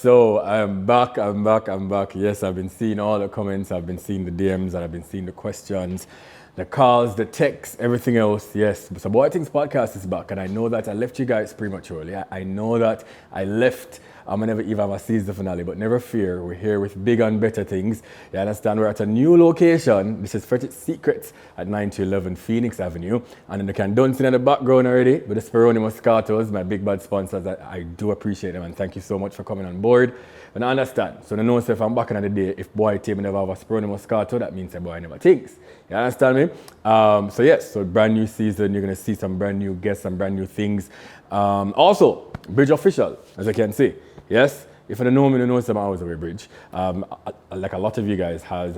so I'm back. Yes, I've been seeing all the comments, I've been seeing the DMs, and I've been seeing the questions, the calls, the texts, everything else. Yes, so Bwoyatingz podcast is back, and I know that I left you guys prematurely. I know that I left. I'm never even have a season finale, but never fear, we're here with bigger and better things. You understand? We're at a new location. This is Fetish Secretz at 9-11 Phoenix Avenue. And then you can dance in the background already with the Sperone Moscatos, my big bad sponsors. I do appreciate them, and thank you so much for coming on board. And I understand. So I know if I'm back in the day, if boy team never have a Sperone Moscato, that means a boy never thinks. You understand me? So yes, so brand new season, you're gonna see some brand new guests, some brand new things. Also, Bridge official, as I can see. Yes, if you don't know me, you know some hours away Bridge. Like a lot of you guys has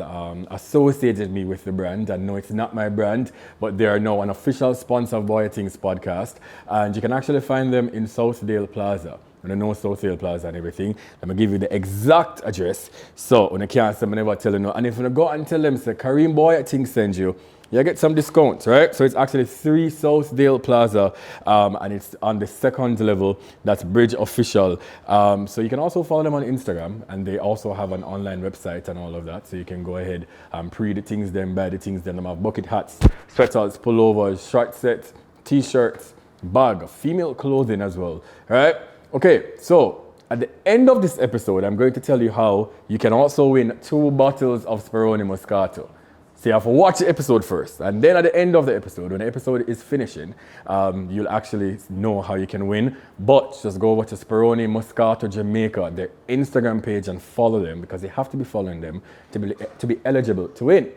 associated me with the brand. I know it's not my brand, but they are now an official sponsor of Bwoyatingz podcast. And you can actually find them in Southdale Plaza. And I know Southdale Plaza and everything. I'm going to give you the exact address. So when you can't say, I never tell you no. And if you go and tell them, say, Kareem Bwoyatingz send you, you get some discounts, right? So it's actually 3 Southdale Plaza, and it's on the second level. That's Bridge Official. So you can also follow them on Instagram, and they also have an online website and all of that. So you can go ahead and pre the things, then buy the things, then them have bucket hats, sweaters, pullovers, short sets, t-shirts, bag, female clothing as well, right? Okay, so at the end of this episode, I'm going to tell you how you can also win 2 bottles of Sperone Moscato. So you have to watch the episode first, and then at the end of the episode, when the episode is finishing, you'll actually know how you can win. But just go over to Sperone Moscato Jamaica, their Instagram page, and follow them, because you have to be following them to be eligible to win.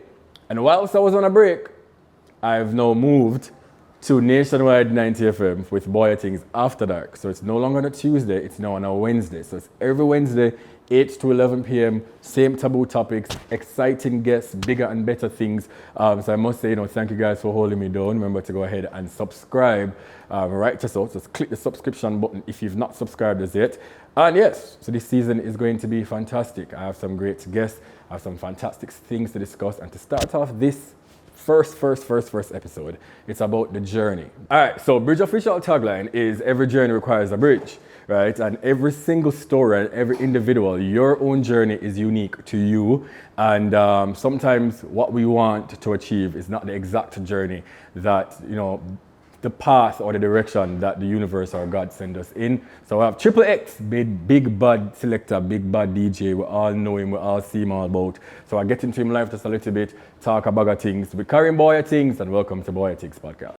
And whilst I was on a break, I've now moved to Nationwide 90 FM with Bwoyatingz After Dark. So it's no longer on a Tuesday, it's now on a Wednesday. So it's every Wednesday, 8 to 11 p.m., same taboo topics, exciting guests, bigger and better things. So I must say, thank you guys for holding me down. Remember to go ahead and subscribe right to so. Just click the subscription button if you've not subscribed as yet. And yes, so this season is going to be fantastic. I have some great guests, I have some fantastic things to discuss. And to start off this first episode, it's about the journey. All right, so Bridge official tagline is every journey requires a bridge, right? And every single story and every individual, your own journey is unique to you. And sometimes what we want to achieve is not the exact journey that, the path or the direction that the universe or God send us in. So I have Triple X, big bad selector, big bad DJ. We all know him, we all see him all about. So I get into him live just a little bit, talk about things with Kareem Bwoyatingz, and welcome to Bwoyatingz podcast.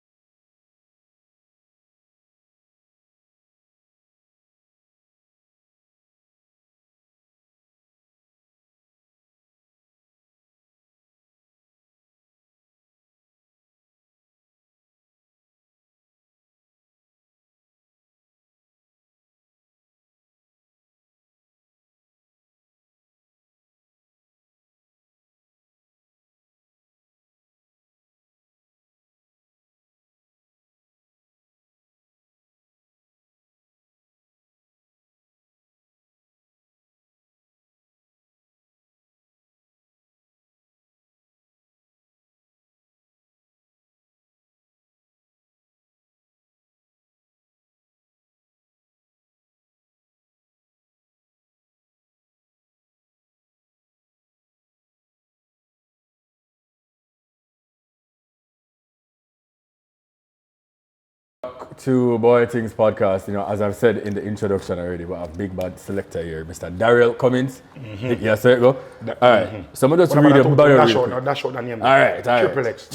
To Bwoyatingz podcast, as I've said in the introduction already, we have big bad selector here, Mr. Daryl Cummins. Yes, there you go. All right, so I'm just read the bio. Dash out the name. All right. Triple X,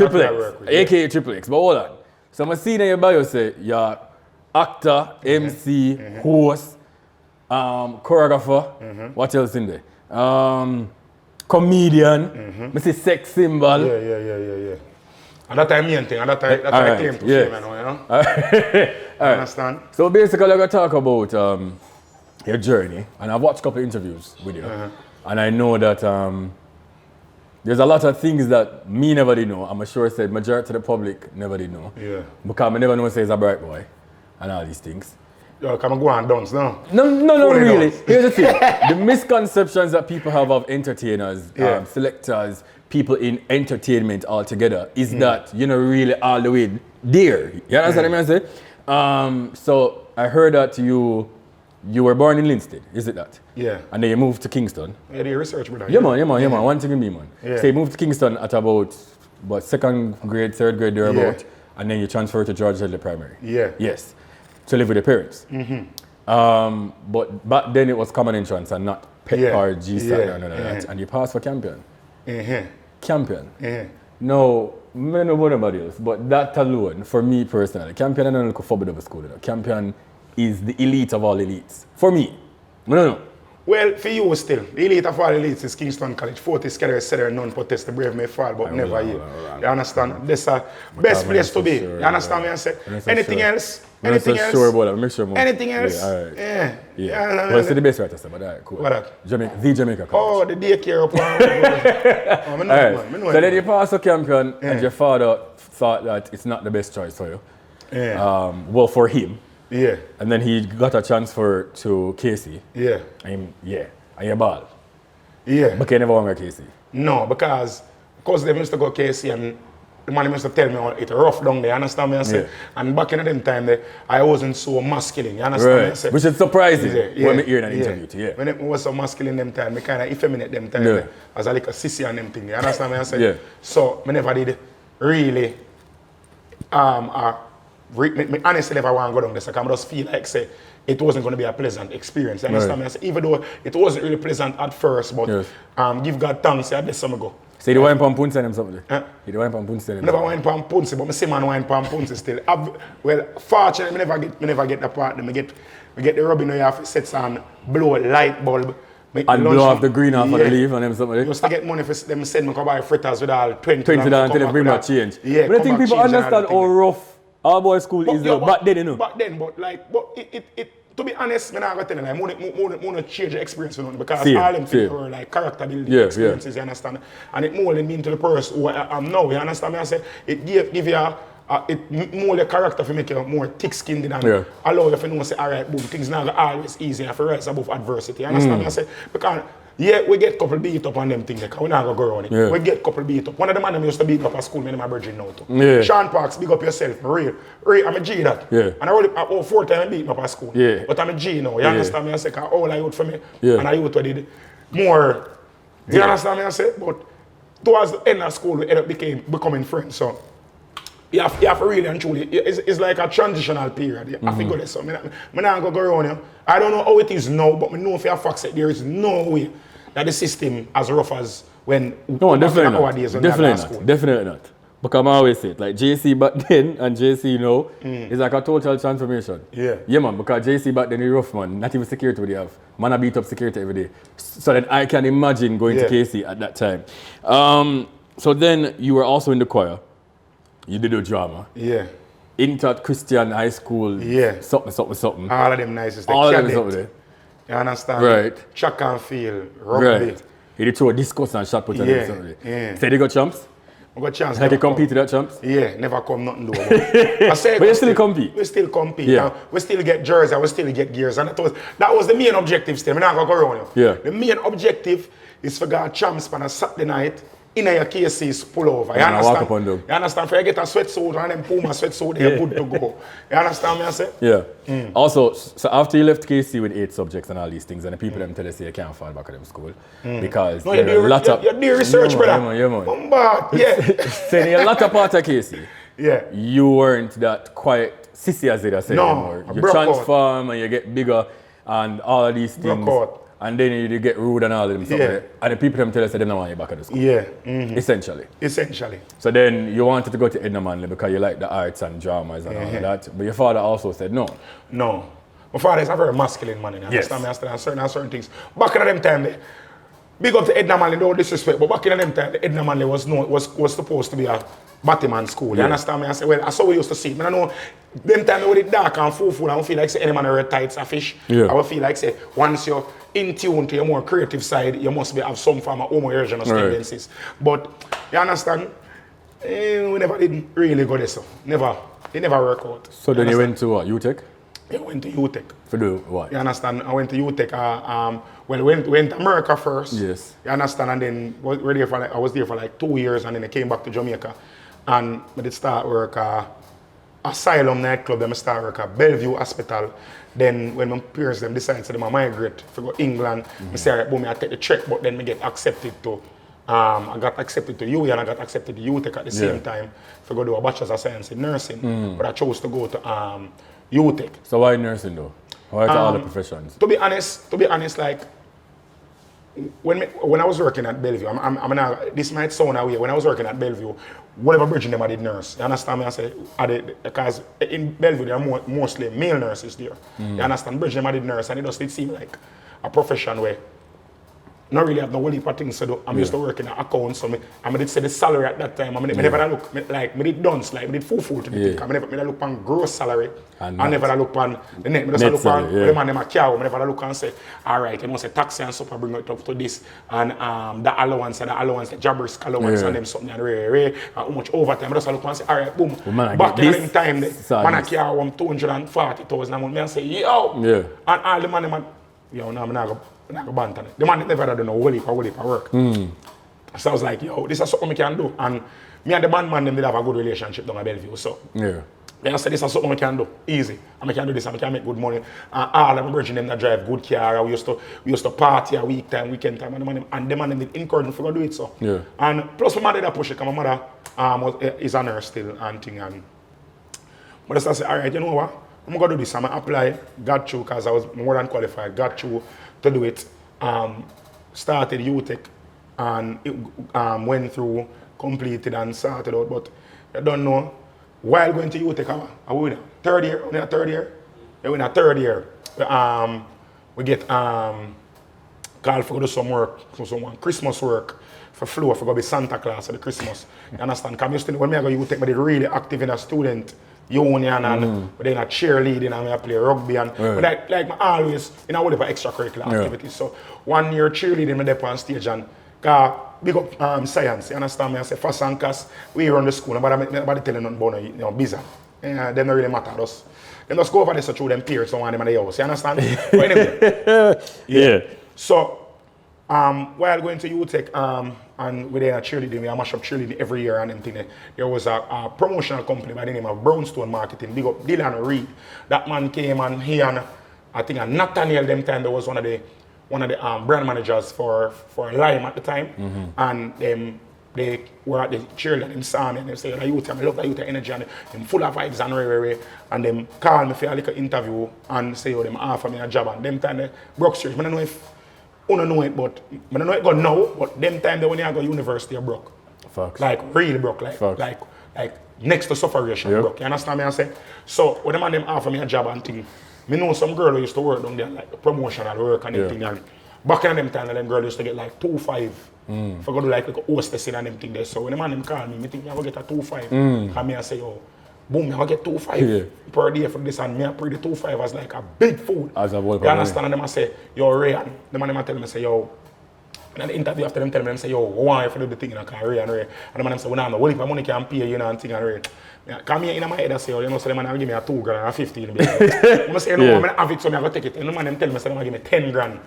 aka Triple X. But hold on. So I'm seeing in your bio say you're actor, MC, host, choreographer. What else in there? Comedian. I see sex symbol. Yeah. And that's the main thing, and that's I claim to fame, All right. Understand? So basically, I'm going to talk about your journey, and I've watched a couple of interviews with you, and I know that there's a lot of things that me never did know. I'm sure said majority of the public never did know. Yeah. Because I never know say he's a bright boy, and all these things. Yo, come and go and dance now. No, really. Here's the thing. The misconceptions that people have of entertainers, selectors, people in entertainment altogether is that you're not really all the way there. You understand what I mean? So I heard that you You were born in Linstead, is it that? Yeah. And then you moved to Kingston. Yeah, the research, brother. Yeah, man. One thing in me, man. Yeah. So you moved to Kingston at about, second grade, third grade, thereabout, and then you transferred to George Headley Primary. Yeah. Yes. To live with your parents. But back then it was common entrance and not PET or GSAT, that. And you passed for Campion. Campion. No, I don't know about anybody else, but that alone, for me personally, Campion is not a formidable school. Campion is the elite of all elites. For me. No. Well, for you still, the elite of all elites is Kingston College. Fetish Secretz Ltd, non-protest, the brave may fall, but never you. You understand? That's the best place to be. You understand me? I say, anything else? Anything else? Sure about that. Make sure. Anything else? Yeah, all right. Yeah. What's the best right to say? But all right, cool. What that? The Jamaica College. Oh, the daycare up. All right. So then you passed to Campion and your father thought that it's not the best choice for you. Yeah. Well, for him. Yeah. And then he got a transfer to KC. Yeah. And you ball. Yeah. But you never want to go KC. No, because they used to go KC and the man used to tell me it's rough down there, you understand me? I say? And back in them time, I wasn't so masculine, you understand me? I say? Which is surprising when I hear in an interview. When I was so masculine them time, I kind of effeminate them time as a sissy and them thing, you understand me? I say? So I never did really honestly never want to go down there, so I just feel like say it wasn't going to be a pleasant experience. You understand me? I say, even though it wasn't really pleasant at first, but give God thanks, I bless some go. So you don't wine pan punsi them something? You don't wine pan punsi them? I never wine pan punsi, but I see man wine pan punsi still. Well, fortunately, I never get the part. I get the rubbing where you have to set on blow a light bulb. And blow off the green off of the leaf and them something. Just to get money for them send me to buy fritters with all $20 until they bring back change. Yeah, but I think people understand how rough our boy school is back then, you know. Back then, but it to be honest, I'm not going to tell you, I want to change the experience for because all them things were like character building experiences, you understand? And it molded me into the person who I am now, you understand me? I say, it give you it mold the character to make you more thick-skinned and allow you to know, say, all right, boom, things now are always easy and for rise above adversity, you understand me? I say, because we get couple beat up on them things, like, we're not going to go around it. We get couple beat up. One of the men used to beat up at school, me and my virgin now too. Sean Parks, big up yourself, real. I'm a G that. And I already 4 times I beat me up at school. But I'm a G now, you understand me? I say, all I youth for me, and I youth did more, you understand me? I say, but towards the end of school, we ended up becoming friends, so. You have to really and truly, it's like a transitional period. You have to go there. So I'm not going to go around here. I don't know how it is now, but I know for a fact that there is no way that the system as rough as when definitely nowadays when Definitely not. Because I always say it, like JC back then and JC now is like a total transformation. Yeah, man, because JC back then is rough, man. Not even security would have. Man, I beat up security every day. So that I can imagine going to KC at that time. So then you were also in the choir. You did a drama. Inter Christian High School. Something. All of them nice. All of them something there. You understand? Right. Track and field, rugby. Right. He did throw a discus and shot put on them something. So they got champs? I got chance. Like you competed at champs? Yeah, never come nothing do. I say but you still compete? We still compete. Yeah. We still get jerseys, we still get gears. And that was the main objective still. I'm not going to go around you. The main objective is for God champs on a Saturday night. In your cases, pull over. You understand? Walk up and down. You understand? If you get a sweatsuit and then Puma sweatsuit, you're good to go. You understand me? I say? Yeah. Also, so after you left KC with 8 subjects and all these things, and the people them tell you say you can't fall back at them school because no, you're a lot of you do research, brother. Yeah, man. Saying a lot of part of KC. You weren't that quiet sissy as it said anymore. You transform and you get bigger and all of these things. And then you get rude and all of them stuff. And the people them tell us they don't want you back at the school. Essentially. So then you wanted to go to Edna Manley because you like the arts and dramas and all of that. But your father also said no. No. My father is a very masculine man. You understand me? I understand certain things. Back in them time, big up to Edna Manley, no disrespect, but back in them time, the Edna Manley was supposed to be a Batman school. You understand me? I say, well, that's how we used to see it. I know them time when it dark and full, I don't feel like say any man wear tights a fish. I would feel like say once you're in tune to your more creative side, you must have some form of homoerogenous tendencies. But you understand? We never did really go there, so it never worked out. So then you went to what, UTech? I went to UTech. For do what? You understand? I went to UTech. Well, went to America first. Yes. You understand? And then I was there for like 2 years, and then I came back to Jamaica. And I did start work Asylum nightclub, them start work at Bellevue Hospital. Then when my parents them decide to migrate to go England, I say, alright, boom, I take the trek, but then I get accepted to I got accepted to UE and I got accepted to UTech at the same time to go do a Bachelor's of Science in Nursing. But I chose to go to UTech. So why nursing though? Why to all the professions? To be honest, like when I was working at Bellevue, this might sound weird. When I was working at Bellevue, whatever bridging them I did nurse. You understand me? I say because in Bellevue there are mostly male nurses there. You understand? Bridging them I did nurse, and it just seem like a profession where not really have no whole heap of things to do. I'm used to working at accounts, so I did say the salary at that time. I never look like me did dance, like me did full to the thing. I never look on gross salary. I never look on the net. I just look on the man them a cow. I never look and say, all right, you know, say taxi and stuff, I bring it up to this and the allowance, the job risk allowance and them something and how much overtime. I just look and say, all right, boom. Back in them time, man a cow 240,000 a month. I say, yo, and all the man them, yo, now I'm not go. The man never had done a whole heap of work. So I was like, yo, this is something I can do. And me and the man them did have a good relationship down at Bellevue. So I said, this is something I can do. Easy. And I can do this and I can make good money. All of my brethren them that drive good car. We used to party a weekend time. And the man them did encourage me to do it. So. And plus my mother did push it because my mother is a nurse still and thing. But I said, all right, you know what? I'm going to do this. I'm going to apply. Got through because I was more than qualified. Got through to do it. Started UTech and it, went through, completed and started out. But I don't know, while going to UTech, I was in a third year. In a third year? Yeah, in a third year. We get called for do some work, some Christmas work for Flo, for go be Santa Claus for the Christmas. You understand? Because when I go to UTech, I did really active in a student union and then a cheerleading and I play rugby and but like I always in a whole heap of extracurricular activities. So 1 year cheerleading me up on stage and big up science, you understand me? I say first and cast we run the school, nobody telling nothing about you know business. Them don't really matter us. Them just go over there so through them peers so one them in the house, you understand? But anyway, So while going to UTech and we did a cheerleading, we mash up cheerleading every year and everything. There was a promotional company by the name of Brownstone Marketing, big up Dylan Reed. That man came and he and I think Nathaniel them time there was one of the brand managers for Lime at the time. And they were at the cheerleading and them saw me and they say, I love the youth energy and them full of vibes and and them call me for a little interview and say them offer me a job and them time they broke serious. I don't know if I don't know it, but I don't know it go now, but them time when I go university I broke. Facts. Like really broke, like next to sufferation broke. You understand me I say? So when the man them offer me a job and thing, I know some girl who used to work down there like promotional work and everything. And back in them time them girl used to get like 2.5 for go to like a hostessing and them thing there. So when the man them call me, I think I will get a 2.5. And me I say, yo, boom, I get 2.5 per day for this and me I pray the 2.5 as like a big food. As a you understand? And them I say, yo, Ray, and the man them tell me, say, yo, and the interview after them tell me, say, yo, why if you do the thing in a car, Ray and Ray. And the man them say, well, no, what if my money can pay you know and thing and Ray. Come here in my head, I say, you know, so the man will give me a 2 grand and a 15. I say, no, I'm going to have it, so I'm going to take it. And the man them tell me, say, they're going to give me 10 grand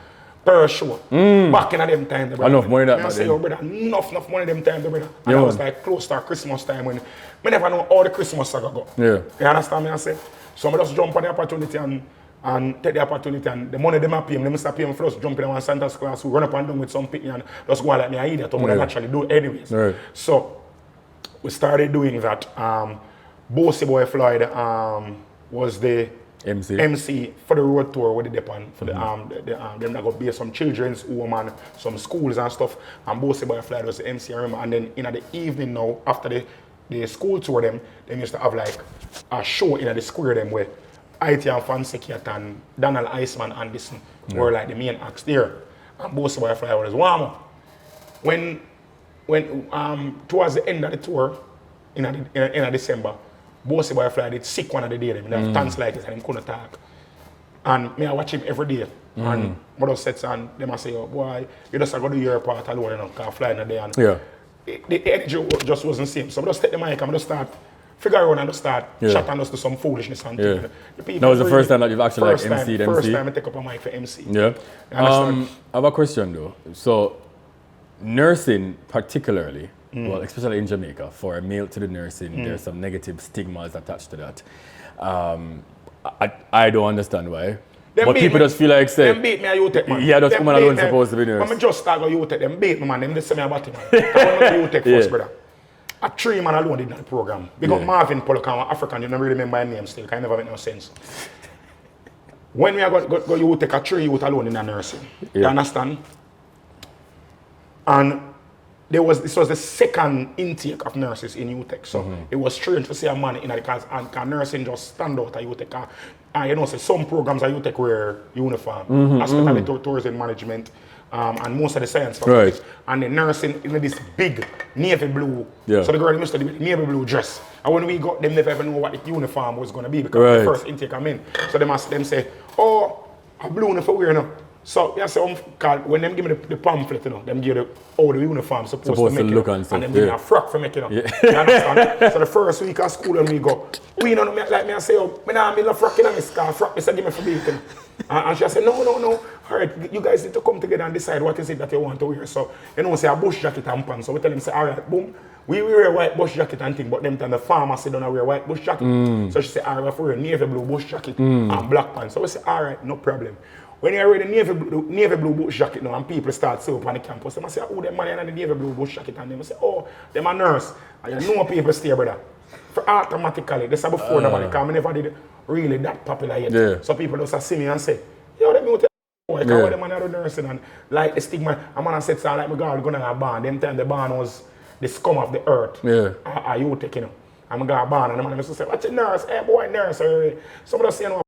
per show. Back in them time, enough money that I say, yo, brother, enough money them time, brother. And I was like close to Christmas time when I never know all the Christmas I go. You understand me? I say, so I just jump on the opportunity and take the opportunity and the money them pay me, them start paying me first, jump in one Santa's class, who run up and down with some picnic and just go like me an idiot, what I naturally do anyways. So we started doing that. Bossy Boy Floyd was the MC for the road tour with the Depan for them that got be some children's home and some schools and stuff. And Bossy Boy Floyd was the MC, I remember. And then in the evening now, after the school tour them used to have like a show in the square them where IT and Fancy Cat and Donald Iceman and this were like the main acts there. And Bossy Boy Floyd was warm up. When towards the end of the tour in December, Bossy Boy Fly did sick one of the day. They have tonsillitis and he couldn't talk. And me I watch him every day. And mother said and them I say, oh boy, you just go to your part alone, you know, because fly in the day. And the energy just wasn't the same. So I just take the mic and I just start figure out and just start chatting us to some foolishness and things. That was the first time that you've actually like MC'd MC? First time I take up a mic for MC. I have a question though. So nursing particularly, well, especially in Jamaica, for a male to do nursing, there's some negative stigmas attached to that. I don't understand why. But people just feel like say, them beat me a UTEC, man. Yeah, that's woman alone supposed to be nurse. I'm just start go UTEC, them beat me, man. Them just say me about it, man. I want to UTEC first, brother. A 3 man alone did that program. Because Marvin Pollock, African, you never remember my name still, because I never make no sense. When we are go you take a 3 youth alone in a nursing. You understand? And this was the second intake of nurses in UTEC. So it was strange to see a man in it because nursing just stand out at UTEC. And you know, so some programs at UTEC wear uniform, hospitality, tourism management, and most of the science faculties. And the nursing in this big navy blue. So the girl used to the navy blue dress. And when we got them, never ever know what the uniform was going to be because the first intake I'm in. So them say, oh, a blue uniform wearing up. So yeah, so when them give me the pamphlet, you know, them give the uniform supposed to make look and them give me a frock for making you understand? So the first week of school when we go, we don't know like me I say, oh, me nah me love frock in my scarf, frock, me say give me for beating. And she said, no. Alright, you guys need to come together and decide what is it that you want to wear. So, you know, say a bush jacket and pants. So we tell them, say, alright, boom, we wear a white bush jacket and thing, but them time the pharmacy don't wear a white bush jacket. So she said, alright, we wear a navy blue bush jacket and black pants. So we say, alright, no problem. When you wear the navy blue bush jacket now and people start to up on the campus, they must say, oh, them man in the navy blue bush jacket, and they say, oh, them a nurse. And you know people stay, brother. For automatically, this is before nobody come, I never did really that popular yet. So people just see me and say, yo, let me tell you, I can't them man are nursing and like the stigma. A man said, so like my girl going to a band. Them time the band was the scum of the earth. Are you taking, you know? I'm going to a band and the man used to say, what's a nurse? Hey boy, nurse. Somebody say, no.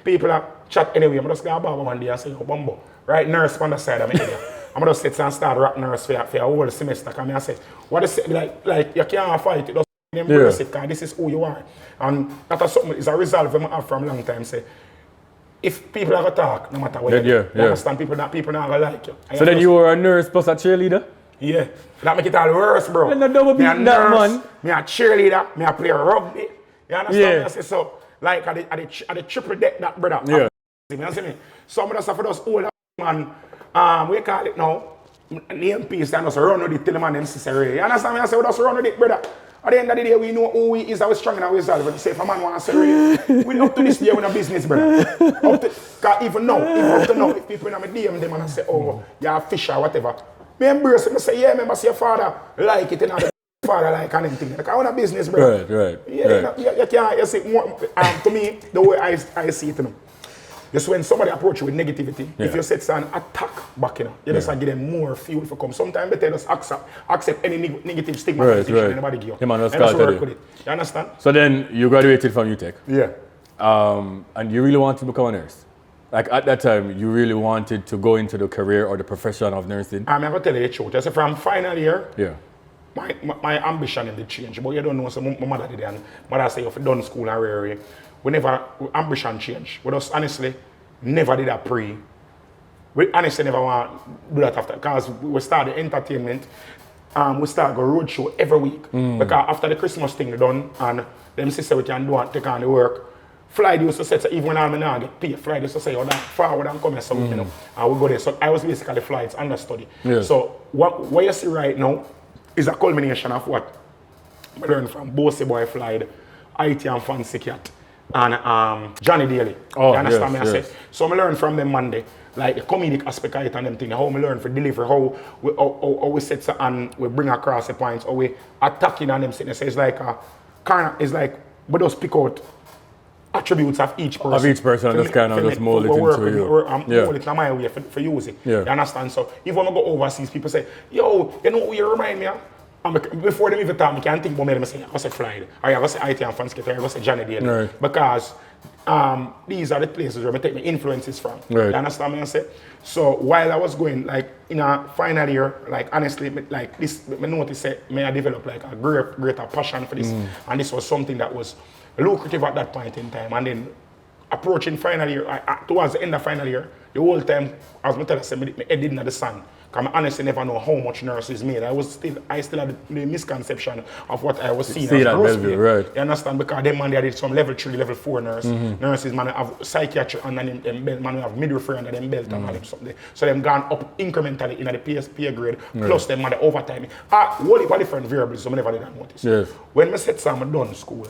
People are chat anyway. I'm just going to a bar one day and say, yo, bumbo. Right, nurse on the side of me. I'm just sit and start rap nurse for a whole semester. Come I say, what is it? Like you can't fight it. Just embrace it because this is who you are. And that is something, it's a resolve I have from a long time. Say, if people are going to talk, no matter what you do, you understand, people not going to like you. So then you were a nurse plus a cheerleader? Yeah. That make it all worse, bro. And double beat that man. Me a cheerleader, me a play rugby. You understand? I say, so, like, at the triple deck that, brother. You see me? Some of us for those older man, we call it now, name piece and just run with it till the man necessary. You understand me? I say, we just run with it, brother. At the end of the day, we know who he is, how strong and how he's solid. But say, if a man wants to say, we up to this day, we're in a business, brother. Because even now, if people in my DM them and I say, oh, you're a fish or whatever, me embrace it. I say, yeah, remember, see your father like it and other father like anything. Like, I want a business, brother. Right. Yeah, you can't, you see, more, to me, the way I see it, you know. Just when somebody approach you with negativity, if you set an attack back, you know, you just give them more fuel for come. Sometimes better just accept any negative stigmatization anybody give you. And just work with it. You understand? So then you graduated from UTEC. Yeah. And you really wanted to become a nurse? Like at that time, you really wanted to go into the career or the profession of nursing? I'm going to tell you the truth. I say from final year, my ambition did change. But you don't know, so my mother did, and mother said, if you done school and rare, ambition change. We just honestly never did that pre. We honestly never want to do that after. Because we start the entertainment, we start go road show every week. Because after the Christmas thing done, and them sister we can do and take on the work, Friday used to say, so even when I'm not get paid, Friday used to say, oh, that forward and come here, so you know, and we go there. So I was basically flights understudy. So what you see right now is a culmination of what I learned from Bossy Boy Flied, IT and Fancy Cat, and Johnny Daly. You understand me? I say. So I learned from them Monday, like the comedic aspect of it and them thing, how we learn for deliver, how we set and we bring across the points, how we attacking on them sickness. So it's like we just pick out attributes of each person. Of each person, just kind of just mold it into you. Mold it in my way for using. You understand? So if when I go overseas, people say, yo, you know who you remind me of? Before them even talk, I can't think about me, I say, I say Friday, or I say IT and Fancy, or I say Johnny Daly. Because these are the places where I take my influences from. You understand me? I say? So while I was going, like in a final year, like honestly, like this, I noticed that I developed like a greater passion for this. And this was something that was lucrative at that point in time. And then approaching final year, towards the end of final year, the whole time, as I tell you, my head in the sun. Because I honestly never know how much nurses made. I still had the misconception of what I was seeing as gross pay. Right. You understand? Because them man, they did some level 3, level 4 nurse. Nurses, man, have psychiatry under them belt, man, have midwifery under them belt and all them something. So them gone up incrementally in the PSP grade, plus them man the overtime. What different variables, so I never did that notice. Yes. When I said so, I'm done school.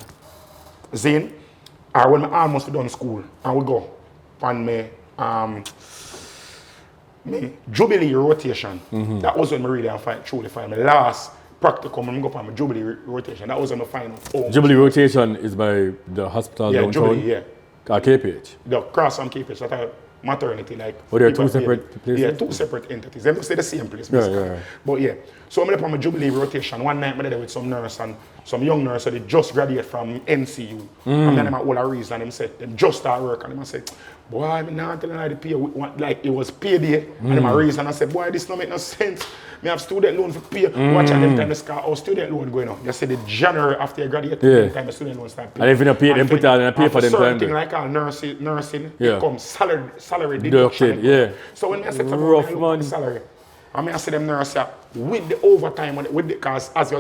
Then, or when I almost done school, I would go on me Jubilee rotation. That was when I really truly find my last practicum. I'm going for my Jubilee rotation. That was when I find out. Jubilee rotation is by the hospital downtown? Jubilee, yeah. KPH? The cross on KPH, that are maternity. Like, but there are 2 separate places? Yeah, 2 separate entities. They must stay the same place. Yeah. But yeah, so I'm on my Jubilee rotation. One night I'm there with some nurse and some young nurse, so they just graduated from NCU. And then I'm at all a reason and them said, them just start work. And them said, boy, I'm not telling you the pay, like it was payday. And them a reason, I said, boy, this don't make no sense. Me have student loan for pay. Watch at them time the scar, our student loan going on. You say the January after you graduate, time the student loan start paying. And if you don't pay, then put out and pay for them time. Thing like our nursing it comes salary deduction. Yeah. So when I said something about salary, I say them nurses with the overtime, with the cause as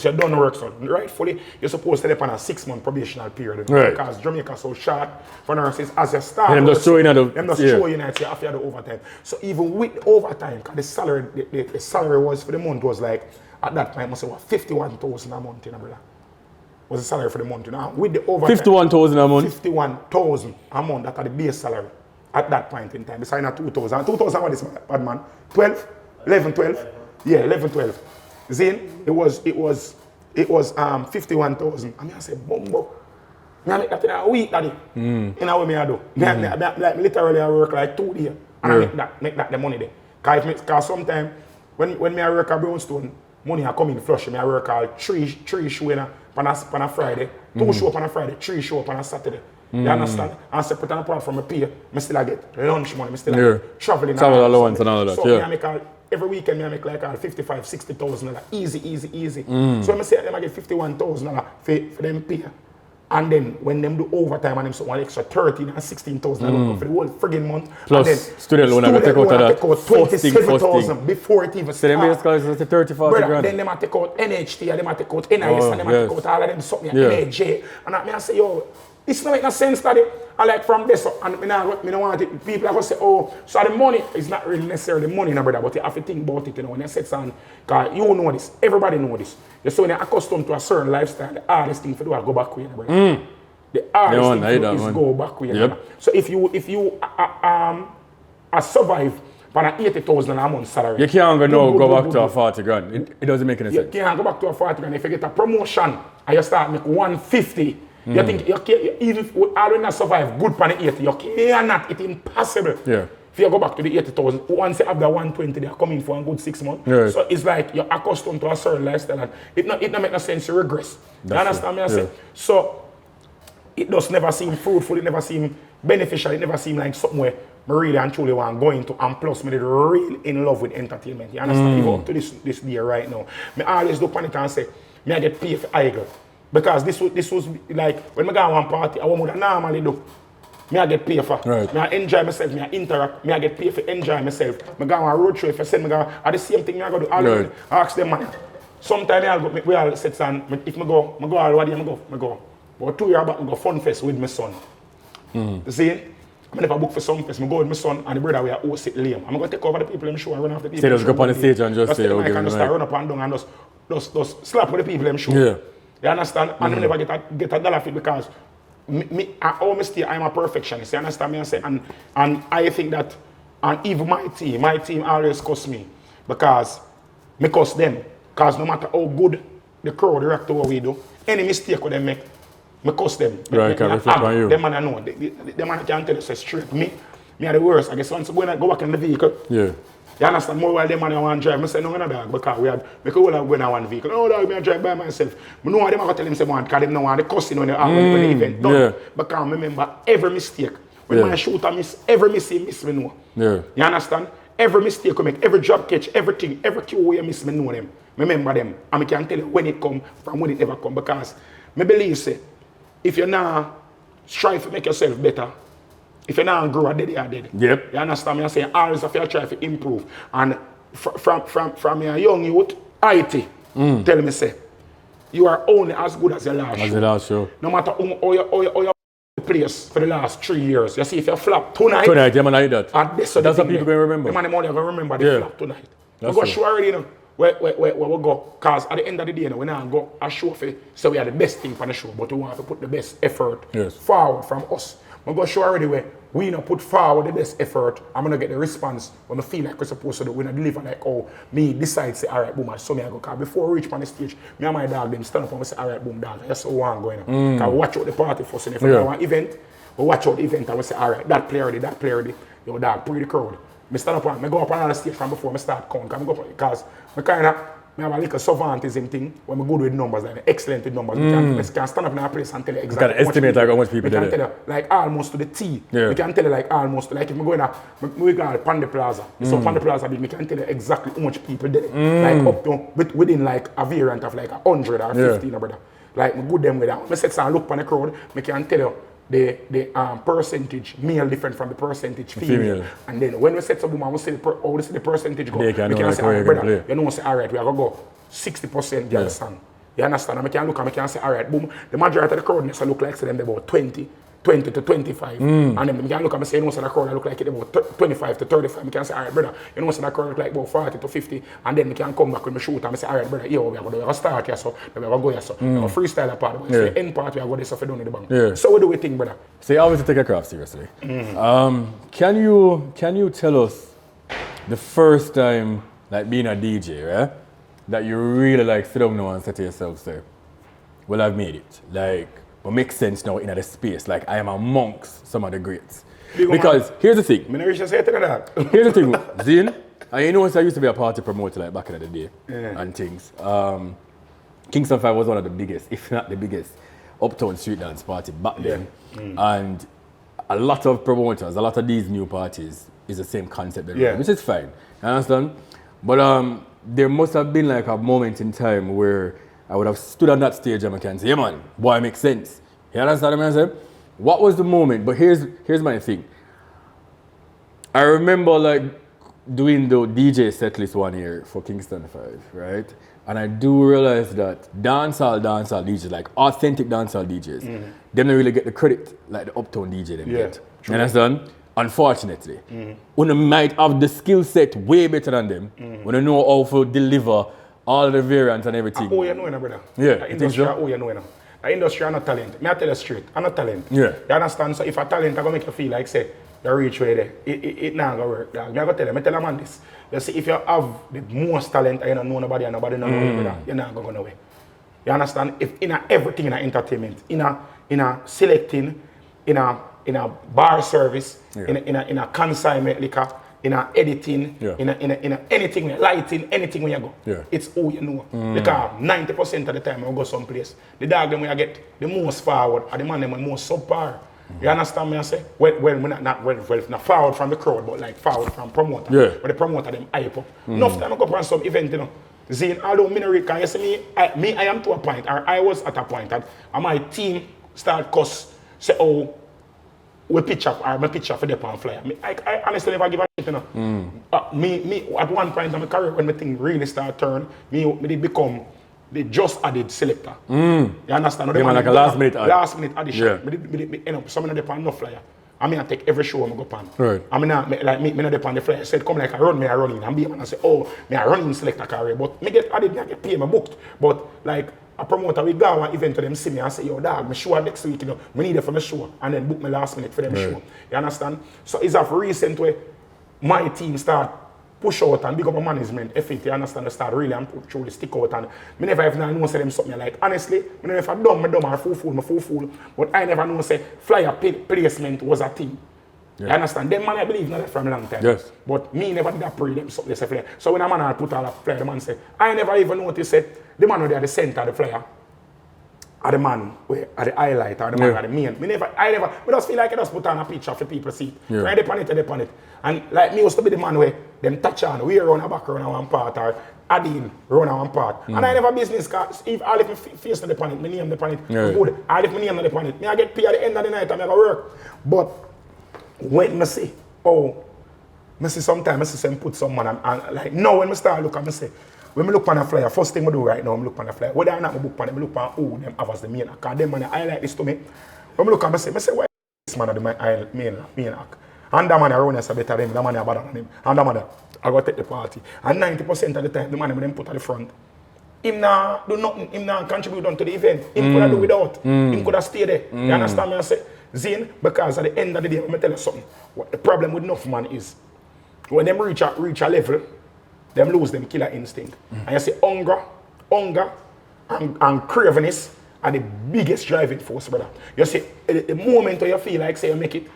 you're done work, so rightfully you're supposed to live on a 6-month probational period. Right. Because Jamaica is so short for nurses as you start. And them just showing you after the overtime. So even with the overtime, because the salary was for the month was like at that time I say what 51,000 a month, you know, brother. Was the salary for the month, you know. With the overtime 51,000 a month? 51,000 a month, that's the base salary at that point in time. Besides not 2,000. 2,000 what is bad man? 12? 11, 12? Yeah, 11, 12. Then it was 51,000. I mean I said, bumbo. I make that in a week, daddy. In a way I do. Like literally I work like 2 days. And I make that the money there. Because sometimes when I work at Brownstone, money I come in flush. I work all 3 shows on a Friday, 2 shows on a Friday, 3 shows on a Saturday. You understand? And separate and apart from a pay, I still get lunch money, I still get traveling. Travel allowance and all of that. So I make every weekend I make like 55, 60,000 easy. So when I say I get 51,000 for them pay. And then when them do overtime and them so one extra 13 and 16,000 for the whole friggin' month. Plus and then student loan I take out of that 27,000 before it even starts. So them basically it's 30, 40 grand. Then them I take out NHT and them I take out NIS and them I take out all of them something NAJ. And I say, yo, this don't make no sense, daddy. I like from this, and I don't want it. People are going to say, oh, so the money is not really necessarily money, no, brother, but you have to think about it, you know, when you set something, because you know this, everybody know this. You're so when you're accustomed to a certain lifestyle, the hardest thing to do is go back with you, brother. The hardest thing to do is go back with you. So if you survive on an 80,000 a month salary. You can't go back to a 40 grand. It doesn't make any sense. You can't go back to a 40 grand. If you get a promotion and you start make 150, you think you can't, even if you not survive good on the 80, you cannot, it's impossible. Yeah. If you go back to the 80,000, once you have the 120, they're coming for a good 6 months. Right. So it's like you're accustomed to a certain lifestyle and it don't make no sense to regress. You understand me? I say? So it does never seem fruitful, it never seem beneficial, it never seem like something where I really and truly want going to, and plus me real in love with entertainment. You understand? Even up to this day right now. I always look on it and say, I get paid for idle. Because this was like, when I go to one party, I would normally do. I get paid for. Right. I enjoy myself, I interact, I get paid for enjoy myself. I go on a road trip, if I send me go, I the same thing I go do. I ask them money. Sometimes we all sit and if I go all the day, I go. But 2 years back, I go fun fest with my son. You see? I never book for some fest, I go with my son and the brother we are all sit lame. I'm going to take over the people in the show and run after the people. Say just go up on the stage and just say, okay, just run up and down and just slap with the people in the show. Yeah. You understand? And I never get a dollar for it because I always say I'm a perfectionist. You understand me? I say, and I think that, and even my team always cost me because me cost them. Because no matter how good the crew, the director, what we do, any mistake what they make, me cost them. Right, can reflect on you. Them man I know. Them man can't tell you say straight. Me are the worst. I guess once when I go back in the vehicle. Yeah. You understand? More while them man want to drive, I say no, dog, because we had make all go in one vehicle. No, dog, me drive by myself. I know them I tell them say man, because them know want the cussing when the event done. Yeah. Because I remember every mistake. When my shooter miss, every miss me know. Yeah. You understand? Every mistake we make, every drop catch, everything, every cue we miss, me know them. Remember them. And I can tell you when it come from when it never come. Because I believe say, if you now strive to make yourself better, If you not grow, dead, you are dead. Yep. You understand me? I say always have to try to improve. And from your young youth, IT, tell me say, you are only as good as your last show. As your last show. No matter how you place for the last 3 years. You see, if you flop tonight. Tonight, yeah, man, like that. That's what people going to remember. The man only going to remember the flop tonight. We go show already, you know. Where we go. Because at the end of the day, you know, we now go a show for, so we are the best thing for the show, but we want to put the best effort forward from us. We go show already where we not put forward the best effort. I'm going to get the response when I feel like we're supposed to do. We're not deliver like, oh, me decide, say, all right, boom, so me I go. Because before we reach on the stage, me and my dog, them stand up and we say, all right, boom, dog, that's how we want going on. Because we watch out the party first. And if we have an event, we watch out the event and we say, all right, that player ready. Yo, dog, pre the crowd. I stand up and I go up on the stage from before I start count. Because I kind of have a little savantism thing when I'm good with numbers, like excellent with numbers. I can stand up in a place and tell you exactly. You can estimate like how much people did it. We can tell you like almost to the T. We can tell you like almost like if we go in we go Panda Plaza. So Panda Plaza, we can tell you exactly how much people did it. Like up to within like a variant of like 100 or 50, brother. Like we good them with that. I sit and look on the crowd, I can tell you the percentage male different from the percentage female. And then when we set up woman, we see the percentage go. We can say, alright, brother, you know, say, alright, we are going to go 60% girl song. You understand? And I can look and I can say, alright, boom. The majority of the crowd look like them about 20 to 25. And then we can look and say, you know, so the crowd look like it about 25 to 35. We can say, alright, brother, you know, so the crowd look like about 40 to 50. And then we can come back with my shoot and say, alright, brother, yo, we are going to start here, so we are going to go here, so. We are freestyle a part, but the end part, we are going to do stuff we don't need the bank. So we do we think, brother. So you always take a craft seriously. Can you tell us the first time, like being a DJ, right? That you really like sit down now and say to yourself, say, well, I've made it. Like, what makes sense now in the space. Like, I am amongst some of the greats. Because here's the thing. Here's the thing, Zin. And you know, I used to be a party promoter like back in the day and things. Kingston 5 was one of the biggest, if not the biggest, uptown street dance party back then. And a lot of promoters, a lot of these new parties is the same concept, which is fine. You understand? But there must have been like a moment in time where I would have stood on that stage and I can say, yeah man, boy, it makes sense. You understand what I'm saying? What was the moment? But here's my thing. I remember like doing the DJ set list one year for Kingston 5, right? And I do realize that dancehall DJs, like authentic dancehall DJs, them don't really get the credit like the uptown DJ them get. You understand? Unfortunately. When you might have the skill set way better than them, when you know how to deliver all the variants and everything. Oh, you know, brother. Yeah. The industry, oh, you know. The industry, I'm not talent. Me I tell you straight, I'm not talent. Yeah. You understand? So if a talent, I'm going to make you feel like, say, you reach where there. It not going to work. I'm going to tell you, I tell a man this. You see, if you have the most talent and you don't know nobody and nobody don't know you, brother, you're not going nowhere. You understand? If in everything in entertainment, in a selecting, in a bar service, in a consignment liquor, in a editing, in a anything, lighting, anything when you go. It's who you know. Because 90% of the time when I go someplace, the dog them when I get the most forward or the man them most subpar. You understand me I say? Well, not forward from the crowd, but like forward from promoter. But the promoter them hype up. Enough time I go on some event, you know. Zine, although can you see me, I am to a point, or I was at a point that my team start cuss, say, oh, we pitch up, or my picture for the pan flyer. I honestly never give a shit, you know. Me at one point in my career, when my thing really start turn, me did become the just added selector. You understand? Yeah, like a last minute addition. Me end up some of the pan no flyer. I mean, I take every show I go pan. Right. I mean, like me not depend on the flyer. I said, come like I run in. And be man and say, oh, me I run in selector career. But me get added, I get paid, me booked. But like a promoter, we go on event to them see me and say, yo, dog, me show next week, you know, me need it for my show. And then book me last minute for them show. You understand? So it's a recent way my team start push out and big up a management effort, you understand, start really and truly stick out. And me never even know say them something like, honestly, me never if I dumb or fool. But I never know say flyer placement was a thing. You understand? Them man I believe not from a long time. Yes. But me never did that pre them something. So when a man put all a flyer, the man say, I never even noticed that the man who they at the center of the flyer. Or the man where at the highlight or the man at the main. We just feel like I just put on a picture for people to see. Right upon it. And like me used to be the man where them touch on, we run a back run on one part or Adin run on one part. And I never business cause if all if me face on the planet, my name the planet, good. All if my name on the planet, me I get paid at the end of the night and I go work. But when I see, I see sometimes I see them put some man and like now when I start look and I say, when I look on a flyer, first thing I do right now, I look on a flyer. Whether or not I book on them, I look on who them have as the main act. Because them man highlight this to me. When I look and I say, why this man are the main act? And that man around us are better than him, that man are better than him. And that man I go take the party. And 90% of the time, the man them put at the front. Him not do nothing, him not contribute to the event. Him could have do without. Him could have stayed there. You understand me? I say, Zane, because at the end of the day, let me tell you something. What the problem with enough man is, when them reach a level, them lose them killer instinct. And you see hunger and cravenness are the biggest driving force, brother. You see, the moment you feel like say you make it,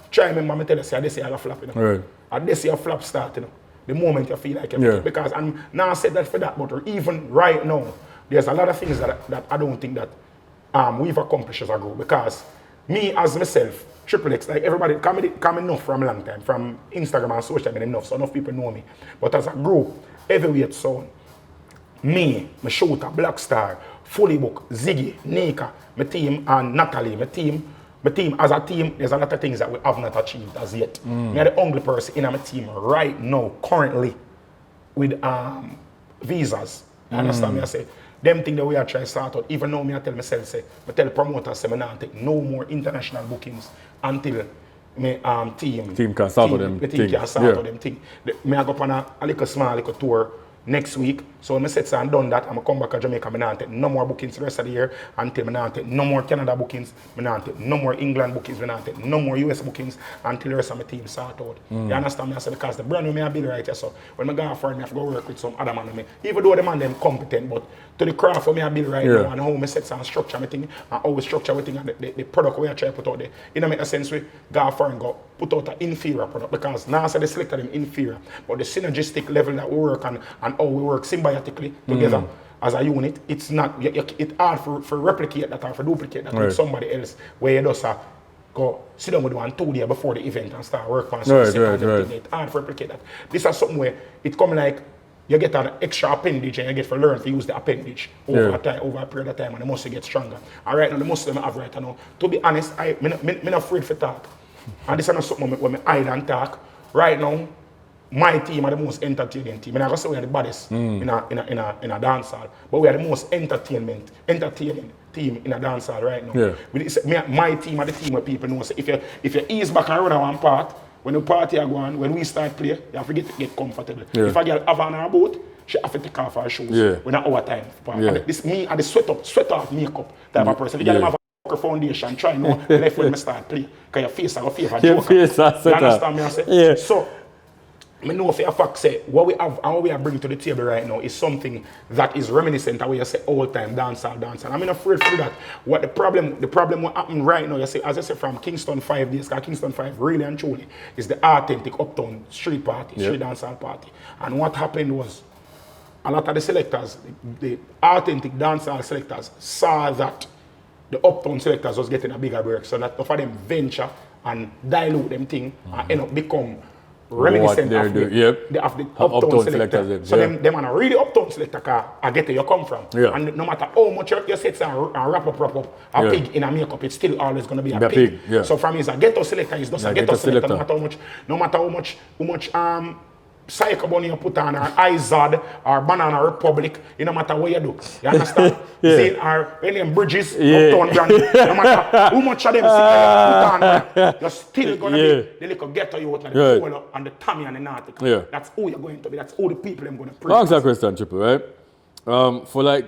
try remember me tell you, say, this year you flop, you know. Right. And this year flop start, you know. The moment you feel like you make it. Because, and now I said that for that, but even right now, there's a lot of things that I don't think that we've accomplished as a group. Because me as myself, Trippple X, like everybody, come enough from a long time, from Instagram and social media enough, so enough people know me. But as a group, heavyweight sound, me, my shooter, Black Star, Fully Book, Ziggy, Nika, my team, and Natalie, my team, as a team, there's a lot of things that we have not achieved as yet. Me are the only person in my team right now, currently, with visas. You understand me? I say, them thing that we are trying to start out, even now I tell myself, say, I tell promoters, say, I not take no more international bookings until my team can start with them things. Can start with them thing. I go on a little tour next week. So when I said and done that, I'm going to come back to Jamaica. I not take no more bookings the rest of the year until I not take no more Canada bookings. I not take no more England bookings. I not take no more US bookings until the rest of my team start out. You understand me? I said because the brand new I build right here. So when I go for it, I have to go work with some other man. Even though the man them competent, but to the craft for me I build right now and how I set and structure my thing and how we structure everything and the product we are trying to put out there. It don't make sense we go for and go put out an inferior product because now I say they select them inferior. But the synergistic level that we work on and how we work symbiotically together as a unit, it's not, it's hard for replicate that or for duplicate that with somebody else where you just go sit down with one 2 days before the event and start work on something. It's hard to replicate that. This is something where it come like you get an extra appendage and you get to learn to use the appendage over a period of time and the muscle gets stronger. And right now the muscle I have right now, to be honest, I'm not afraid to talk. And this is not something when I hide and talk. Right now, my team are the most entertaining team. I'm not going to say we are the baddest in a dancehall, but we are the most entertaining team in a dancehall right now. My team are the team where people know. So if you ease back and run on one part, when the party are going, when we start play, you have to get comfortable. If I get have on our boat, she have to take off her shoes. We're not our time. This me and the sweat off makeup type of person. You have a foundation, try no left when I start play. Because your face are favor joker. You understand me? I say? So I know for a fact say what we have and what we are bringing to the table right now is something that is reminiscent of what you say all time dancehall. I'm not afraid for that. What the problem what happened right now, you see, as I said from Kingston 5 days, because Kingston 5 really and truly is the authentic uptown street party, street dancehall party. And what happened was a lot of the selectors, the authentic dancehall selectors saw that the uptown selectors was getting a bigger break, so that for them venture and dilute them thing and end up become reminiscent of the uptown selector. So them are really uptown selector car I get where you come from. And no matter how much you set and wrap up a pig in a makeup, it's still always gonna be a pig. So for me it's a ghetto selector, it's just a ghetto selector no matter how much Psycho Bunny you put on or Izod or Banana Republic, it no matter what you do. You understand? Zane or any Bridges, Uptown Brand, no matter how much of them put on, you're still gonna be the little ghetto you out and the polo and the Tommy and the Nautic. That's who you're going to be, that's who the people I'm gonna preach. Ask that question, Triple, right? For like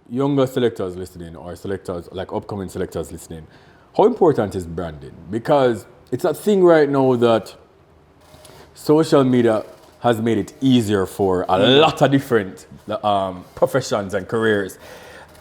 younger selectors listening or selectors, like upcoming selectors listening, how important is branding? Because it's a thing right now that social media has made it easier for a lot of different professions and careers.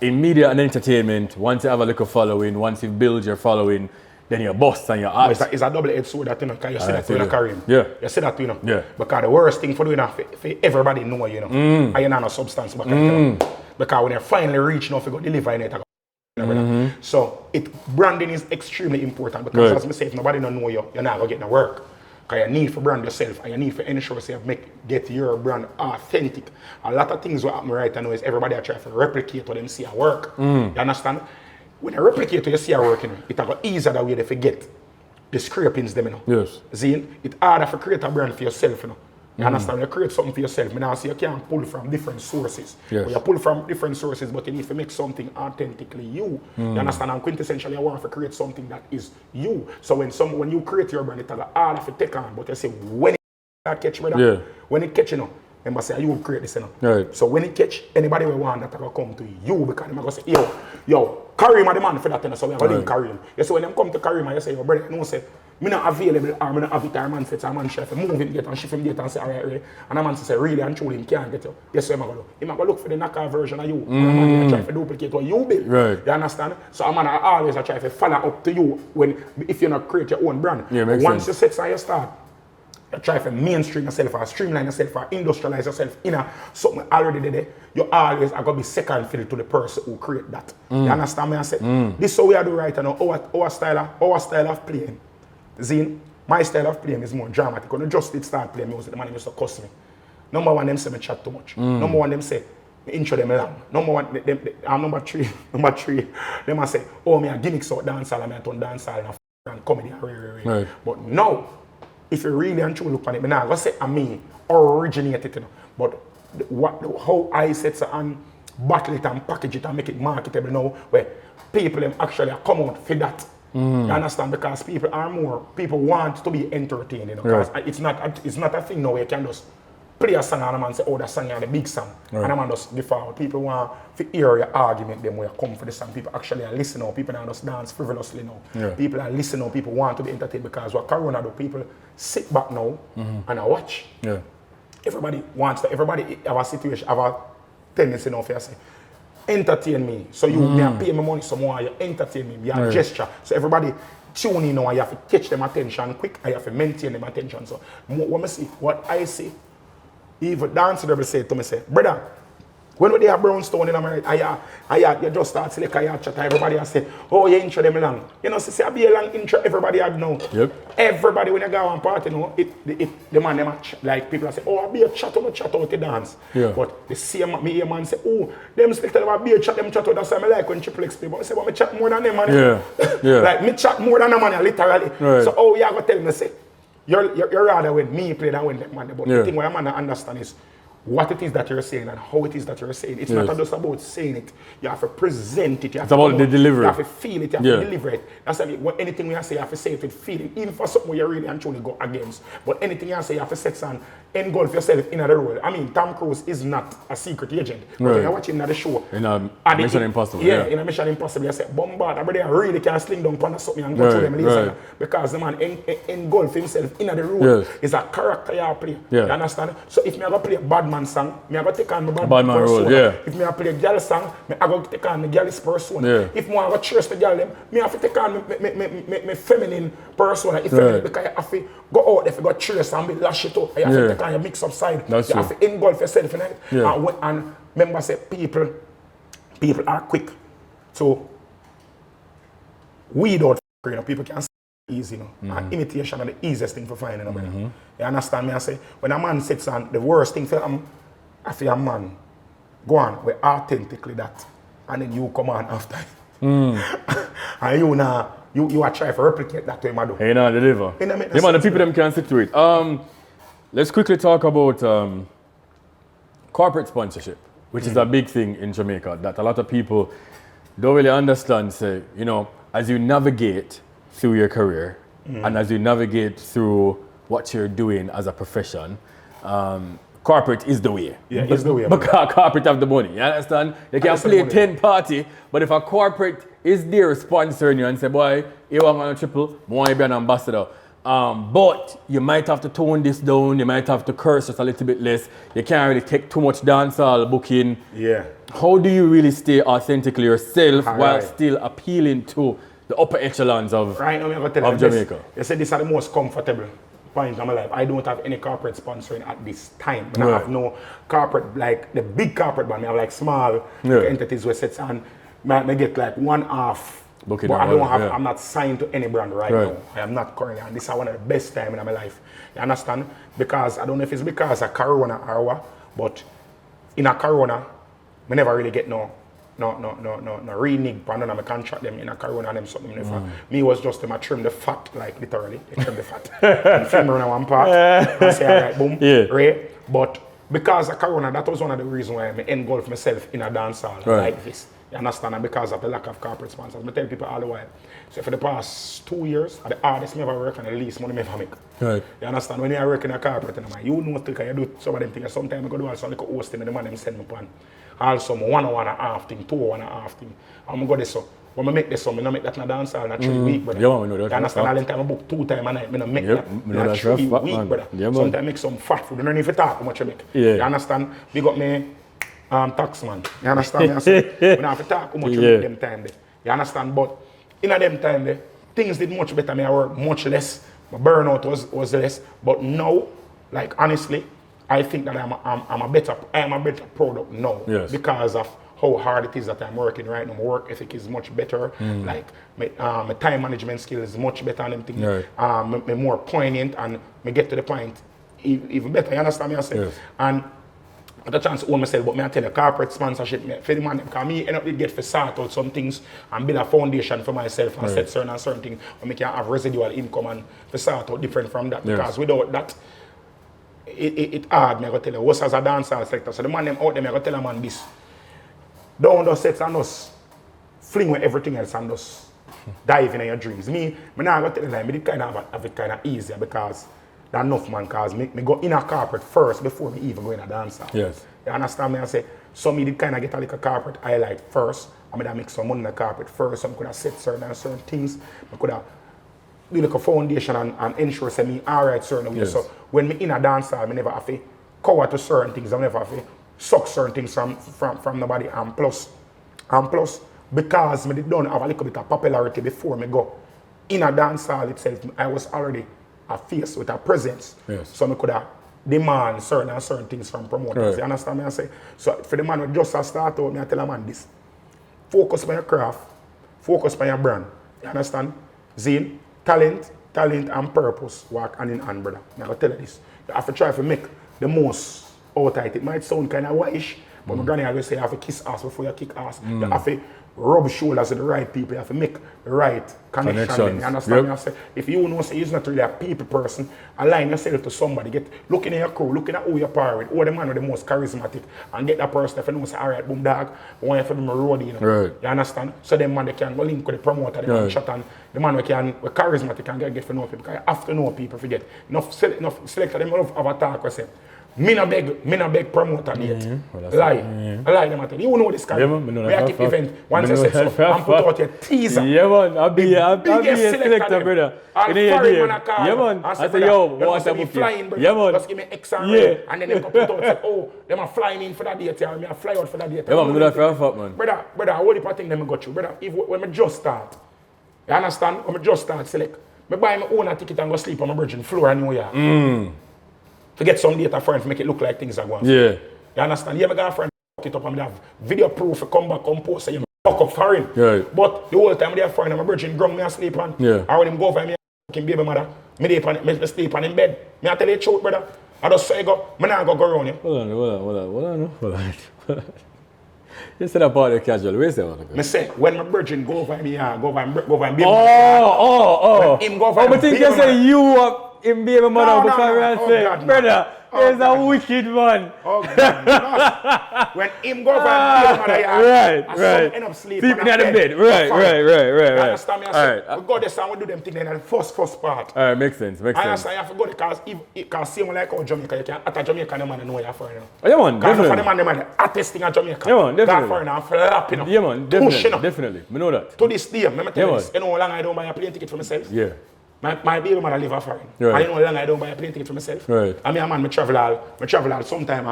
In media and entertainment, once you have a little following, once you build your following, then you're boss and you're art. It's a double-edged sword that you know, because you see that in a career. You see that, you know. Because the worst thing for doing that, for everybody know, you know, and you're not no substance back because when you finally reach now, you go deliver in it. So branding is extremely important because as I say, if nobody don't know you, you're not going to get no work. Because you need to brand yourself and you need to ensure you get your brand authentic. A lot of things what happen right now is everybody are trying to replicate what them see at work. You understand? When you replicate what you see at work, it's easier that way they forget the scrapings them, you know. Yes. See, it's harder to create a brand for yourself, you know. You understand? You create something for yourself. Now, see, you can't pull from different sources. Yes. You pull from different sources, but you need to make something authentically you. You understand? And quintessentially, you want to create something that is you. So when you create your brand, it's harder to take on. But you say, when it catch, brother, when it catch, you know, remember say, you will create this, you know. Right. So when it catch, anybody will want that will come to you because they're going to say, yo, Kareem are the man for that, you know, so we're going to link Kareem. You see, when them come to Kareem, you say, yo, brother, you know, say, I'm not available, or I'm not have it, or man says, I'm chef, move him get and shift him get and say, all right. And a man says, really and truly, he can't get you. Yes, so I'm going to do. He's going to look for the knockoff version of you. And a man try to duplicate what you build. Right. You understand? So a man always try to follow up to you if you not create your own brand. Yeah, makes Once sense. you set and you start, you try to mainstream yourself or streamline yourself or industrialize yourself in something already there, you always are going to be second fiddle to the person who create that. You understand me? I say, this is how we are doing right now. Our style of playing. Zine, my style of playing is more dramatic. When you just did start playing music, the man used to cuss me. Number one, them say me chat too much. Number one, them say me intro them long. Number three, them I say, oh, me a gimmicks out dancehall, and I turn dancehall and comedy. Right. But now, if you really and truly look on it, I'm not going to say I mean originated, you know, but how I set it and bottle it and package it and make it marketable now, where people them actually come out for that. You understand? Because people want to be entertained, you know. Because it's not a thing now where you can just play a song and a man say, oh, that song is the big song. Right. And a man just give forward. People want to hear your argument them where you come for the song. People actually are listening now. People don't just dance frivolously now. Yeah. People are listening now. People want to be entertained because what Corona do, people sit back now and I watch. Yeah. Everybody have a situation, have a tendency now for you say, entertain me. So you may pay me money some more, you entertain me, you have gesture. So everybody tune in now and you have to catch them attention quick and you have to maintain them attention. So what I see, even dancer will say to me, say, brother, when they have brownstone in America, you just start select a chat, everybody say, oh, you intro them long. You know, say, I be a long intro, everybody had now. Yep. Everybody, when you go on party, you know, the man, they match. Like, people say, oh, I be a chat out the dance. Yeah. But the same, me, a man say, oh, them select them, be a chat, them chat out. That's why I like when Trippple explain. But I say, well, I chat more than them, man. Yeah. Like, me chat more than them, man, literally. Right. So, oh, you have to tell me, say, you're rather when me play than when them, man. But the thing what I'm going to understand is, what it is that you're saying and how it is that you're saying. It's not just about saying it. You have to present it. It's about the delivery. You have to feel it. You have to deliver it. That's why anything we say, you have to say it with feeling. Even for something you really and truly go against. But anything you say, you have to set and engulf yourself in the role. I mean, Tom Cruise is not a secret agent. But when you're watching the show. In a Mission Impossible. Yeah, in a Mission Impossible, you say, bombard. Everybody really can sling down on something and go through them. Right. Because the man engulf himself in the role. Yes. It's a character you play. Yeah. You understand? So if me ever play a bad man song, me ever take on my bad man role. Yeah. If me ever play a girl song, me ever take on the girl's persona. Yeah. If me ever chase the girl, me have to take on my feminine persona. If because you have to go out, if you got chase and be lash it out, you have to take on your mix up side. That's you have to engulf yourself in it. Yeah. And remember, say people are quick. So weed out, you know, people can easy, you know. And imitation is the easiest thing for finding a man. You understand me? I say when a man sits on the worst thing for I feel a man go on with authentically that, and then you come on after. And you are trying to replicate that to him. Hey, now deliver. The people them can sit to it. Let's quickly talk about corporate sponsorship, which is a big thing in Jamaica that a lot of people don't really understand. Say, you know, as you navigate through your career and as you navigate through what you're doing as a profession, corporate is the way. Yeah, it's the way. Because corporate have the money, you understand? You can play 10 party, but if a corporate is there sponsoring you and say, boy, you want to Trippple, I want to be an ambassador. But you might have to tone this down, you might have to curse just a little bit less. You can't really take too much dancehall booking. Yeah. How do you really stay authentically yourself while still appealing to the upper echelons of Jamaica? You said these are the most comfortable point in my life. I don't have any corporate sponsoring at this time. I have no corporate, like the big corporate band. I have like small entities where sets on. I get like one half. But I don't have, I'm not signed to any brand right now. I am not currently, and this is one of the best times in my life. You understand? Because I don't know if it's because of Corona or what, but in a Corona, we never really get no renege on none of my contract them in a Corona and them something. Me was just them a trim the fat, like literally. They trim the fat. And film around one part. And say, alright, boom, right? But because of Corona, that was one of the reasons why I engulfed myself in a dancehall like this. You understand? And because of the lack of corporate sponsors. I tell people all the while. So for the past 2 years, the hardest me ever work and the least money me ever make. Right. You understand? When you work in a corporate, you know because you do some of them things. Sometimes I go do also like a hosting and the man them send me upon. Also, 1 hour and a half thing, 2 hours and a half thing. I'm go this so. When I make this so, I don't make that in a dancehall in a 3 weeks, brother. Yeah, man, know that. You understand? All the time I book 2 times a night, I don't make that in a 3 weeks, brother. Yeah, sometimes I make some fat food, I don't even talk how much I make. Yeah. You understand? Big up me tax man. You understand me? I say, I don't have to talk how much I make them time there. You understand? But in them time there, things did much better. I work much less. My burnout was less. But now, like honestly, I think that I am a better product now because of how hard it is that I'm working right now. My work ethic is much better. Like my time management skill is much better and them things. Me more poignant and me get to the point even better. You understand me? I say? Yes. And I got a chance to own myself, but I tell you, corporate sponsorship, for the man, because me end up to get to sort out some things and build a foundation for myself and set certain things where I can have residual income and to sort out different from that. Because without that, it hard, me I tell you, us as a dancehall sector. So the man them out there, I tell a man this. Don't just set and just fling with everything else and just dive in your dreams. Me not tell you, I did kind of have it kind of easier because that's enough man, because me go in a corporate first before me even go in a dancehall. Yes. You understand me? I say, so me did kind of get a little corporate highlight first. I mean, I make some money in the corporate first. So I could have set certain things. I could have do like a foundation and ensure say me alright certain ways. So when me in a dancehall, I never have to cover to certain things. I never have to suck certain things from nobody. And plus, because me don't have a little bit of popularity before me go in a dancehall itself, I was already a face with a presence. Yes. So I could have demand certain things from promoters. Right. You understand me? I say? So for the man who just start out, I tell a man this. Focus on your craft, focus on your brand. You understand? Zeal, talent and purpose work hand in hand, brother. I tell you this. You have to try to make the most out of it. It might sound kind of whitish, but my granny always say you have to kiss ass before you kick ass. You have to rub shoulders with the right people. You have to make the right connection. You understand me? I say, if you know say you're not really a people person, align yourself to somebody. Looking at your crew, looking at who you're par with, who the man with the most charismatic, and get that person if you know say, alright, boom dog, I want you to be my roadie, you know. Right. You understand? So them man they can go link with the promoter, they can chat, and the man we charismatic can get to know people. Because you have to know people, forget. Enough selector, them have a talk with them. Me no beg promoter yet. I lie them at you. You know this guy. We have keep event. Once I said so, and put out your teaser. Yeah man, I'll be a selector, brother. I'll foreign man a call. Yeah man, I say yo, what's up with you? Yeah man. Just give me X and Y. And then they go put out say, oh, them are flying in for that date here. Me a fly out for that date. Yeah man, I do that for a fact, man. Brother, what if I think them go through? Brother, when I just start, you understand? When I just start select, I buy my own ticket and go sleep on my virgin floor in New York. To get some data for him to make it look like things are going. Yeah. You understand? Yeah, my girlfriend fuck it up and have video proof to come back, compose, and you fuck up for him. Right. But the whole time they have foreign, my virgin grung me asleep on. Yeah. I want him go over me fucking baby mother. Me sleep on him bed. Me I tell you the truth, brother. I just say go, me not go around you. Hold on. You said about the casual. Where is that? Me say, when my virgin go over me, go over and baby mother. Oh. When him go over and baby mother. I think you say you up. Him baby mother before I say, God, brother, he's a wicked man. Oh God, when him go over and baby mother, right. End up sleeping in the bed. Right. You understand me? I say, we go there and we do them things in the first part. Alright, makes sense. I understand you have to go there because see like how Jamaica, you can at a Jamaican man know you're foreigner. Oh, yeah man, definitely. For the man, the hottest thing at Jamaica. Yeah man, definitely. Foreigner and flapping up. Yeah man, definitely. We know that. To this day, let me tell you this, you know how long I don't buy a plane ticket for myself? Yeah. My baby mother live a foreign. Right. I know how long I don't buy a plane ticket for myself. Right. I mean, I travel all sometime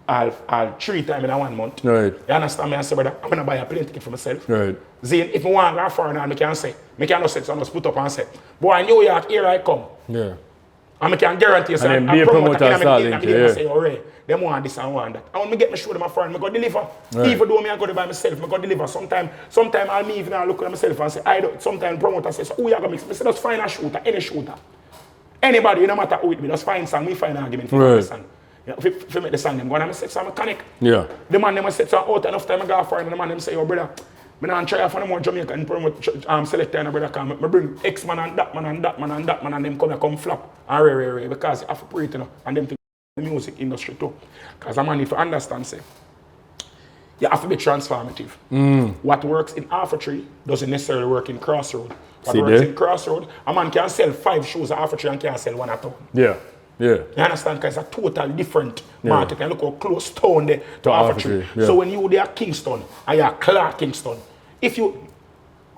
I'll 3 times in a 1 month. Right. You understand me? I say, brother, I'm gonna buy a plane ticket for myself. Right. Then if I want to go foreign, I can say, I can just put up and say, boy, New York, here I come. Yeah. And I can guarantee you, so and be a promoter I say, alright, they want this and want that. And when I get me show them a foreign, I go deliver. Right. Even though I go there by myself, I go deliver. Sometimes I'll me even look at myself and say, sometimes promoter says, who you going to mix? I say, just find a shooter, any shooter. Anybody, no matter who it be, just find some, we find an argument for the person. If make the song, them go and I set some mechanic. Yeah. The man them set some out enough time I go for and the man them say, yo brother, I don't try for no more Jamaica and promote selector and brother come. I bring X man and that man and that man and that man and them come flop and rare because I have to pray it, you know, and them think the music industry too. Because a man if you understand say, you have to be transformative. What works in half a tree doesn't necessarily work in crossroad. What works in crossroad, a man can sell 5 shoes at half a tree and can sell 1 at town. Yeah. Yeah. You understand? Because it's a totally different market. And look how close town there to half a tree. Yeah. So when you there Kingston and you're Clark Kingston, if you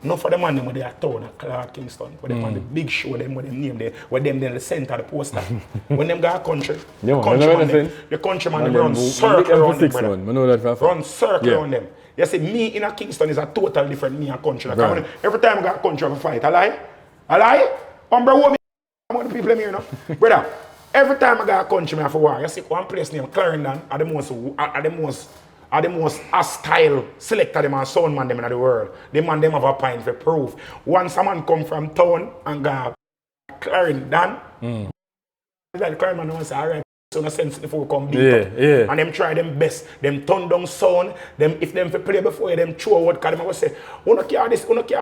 not for the man them they are town at Clark Kingston, but them on the big show them with them name there, with them then the center of the poster. When them go country, the countryman them run circle around them, brother. Run circle around them. You see, me in a Kingston is a totally different me in a country. Like right. Every time I go country I have a fight. I lie? I lie? Umbre woman, I'm one of the people here, you know. Brother, every time I go a country I have a war. You see one place named Clarendon are the most hostile selector them and sound man them in the world. The man them have a point for proof. Once someone come from town and go Clarendon, like Clarendon man say, alright, so no sense before we come beat up. Yeah. And them try them best. Them turn down sound. Them if them play before you, them throw what because them go say, "We no care this, we no care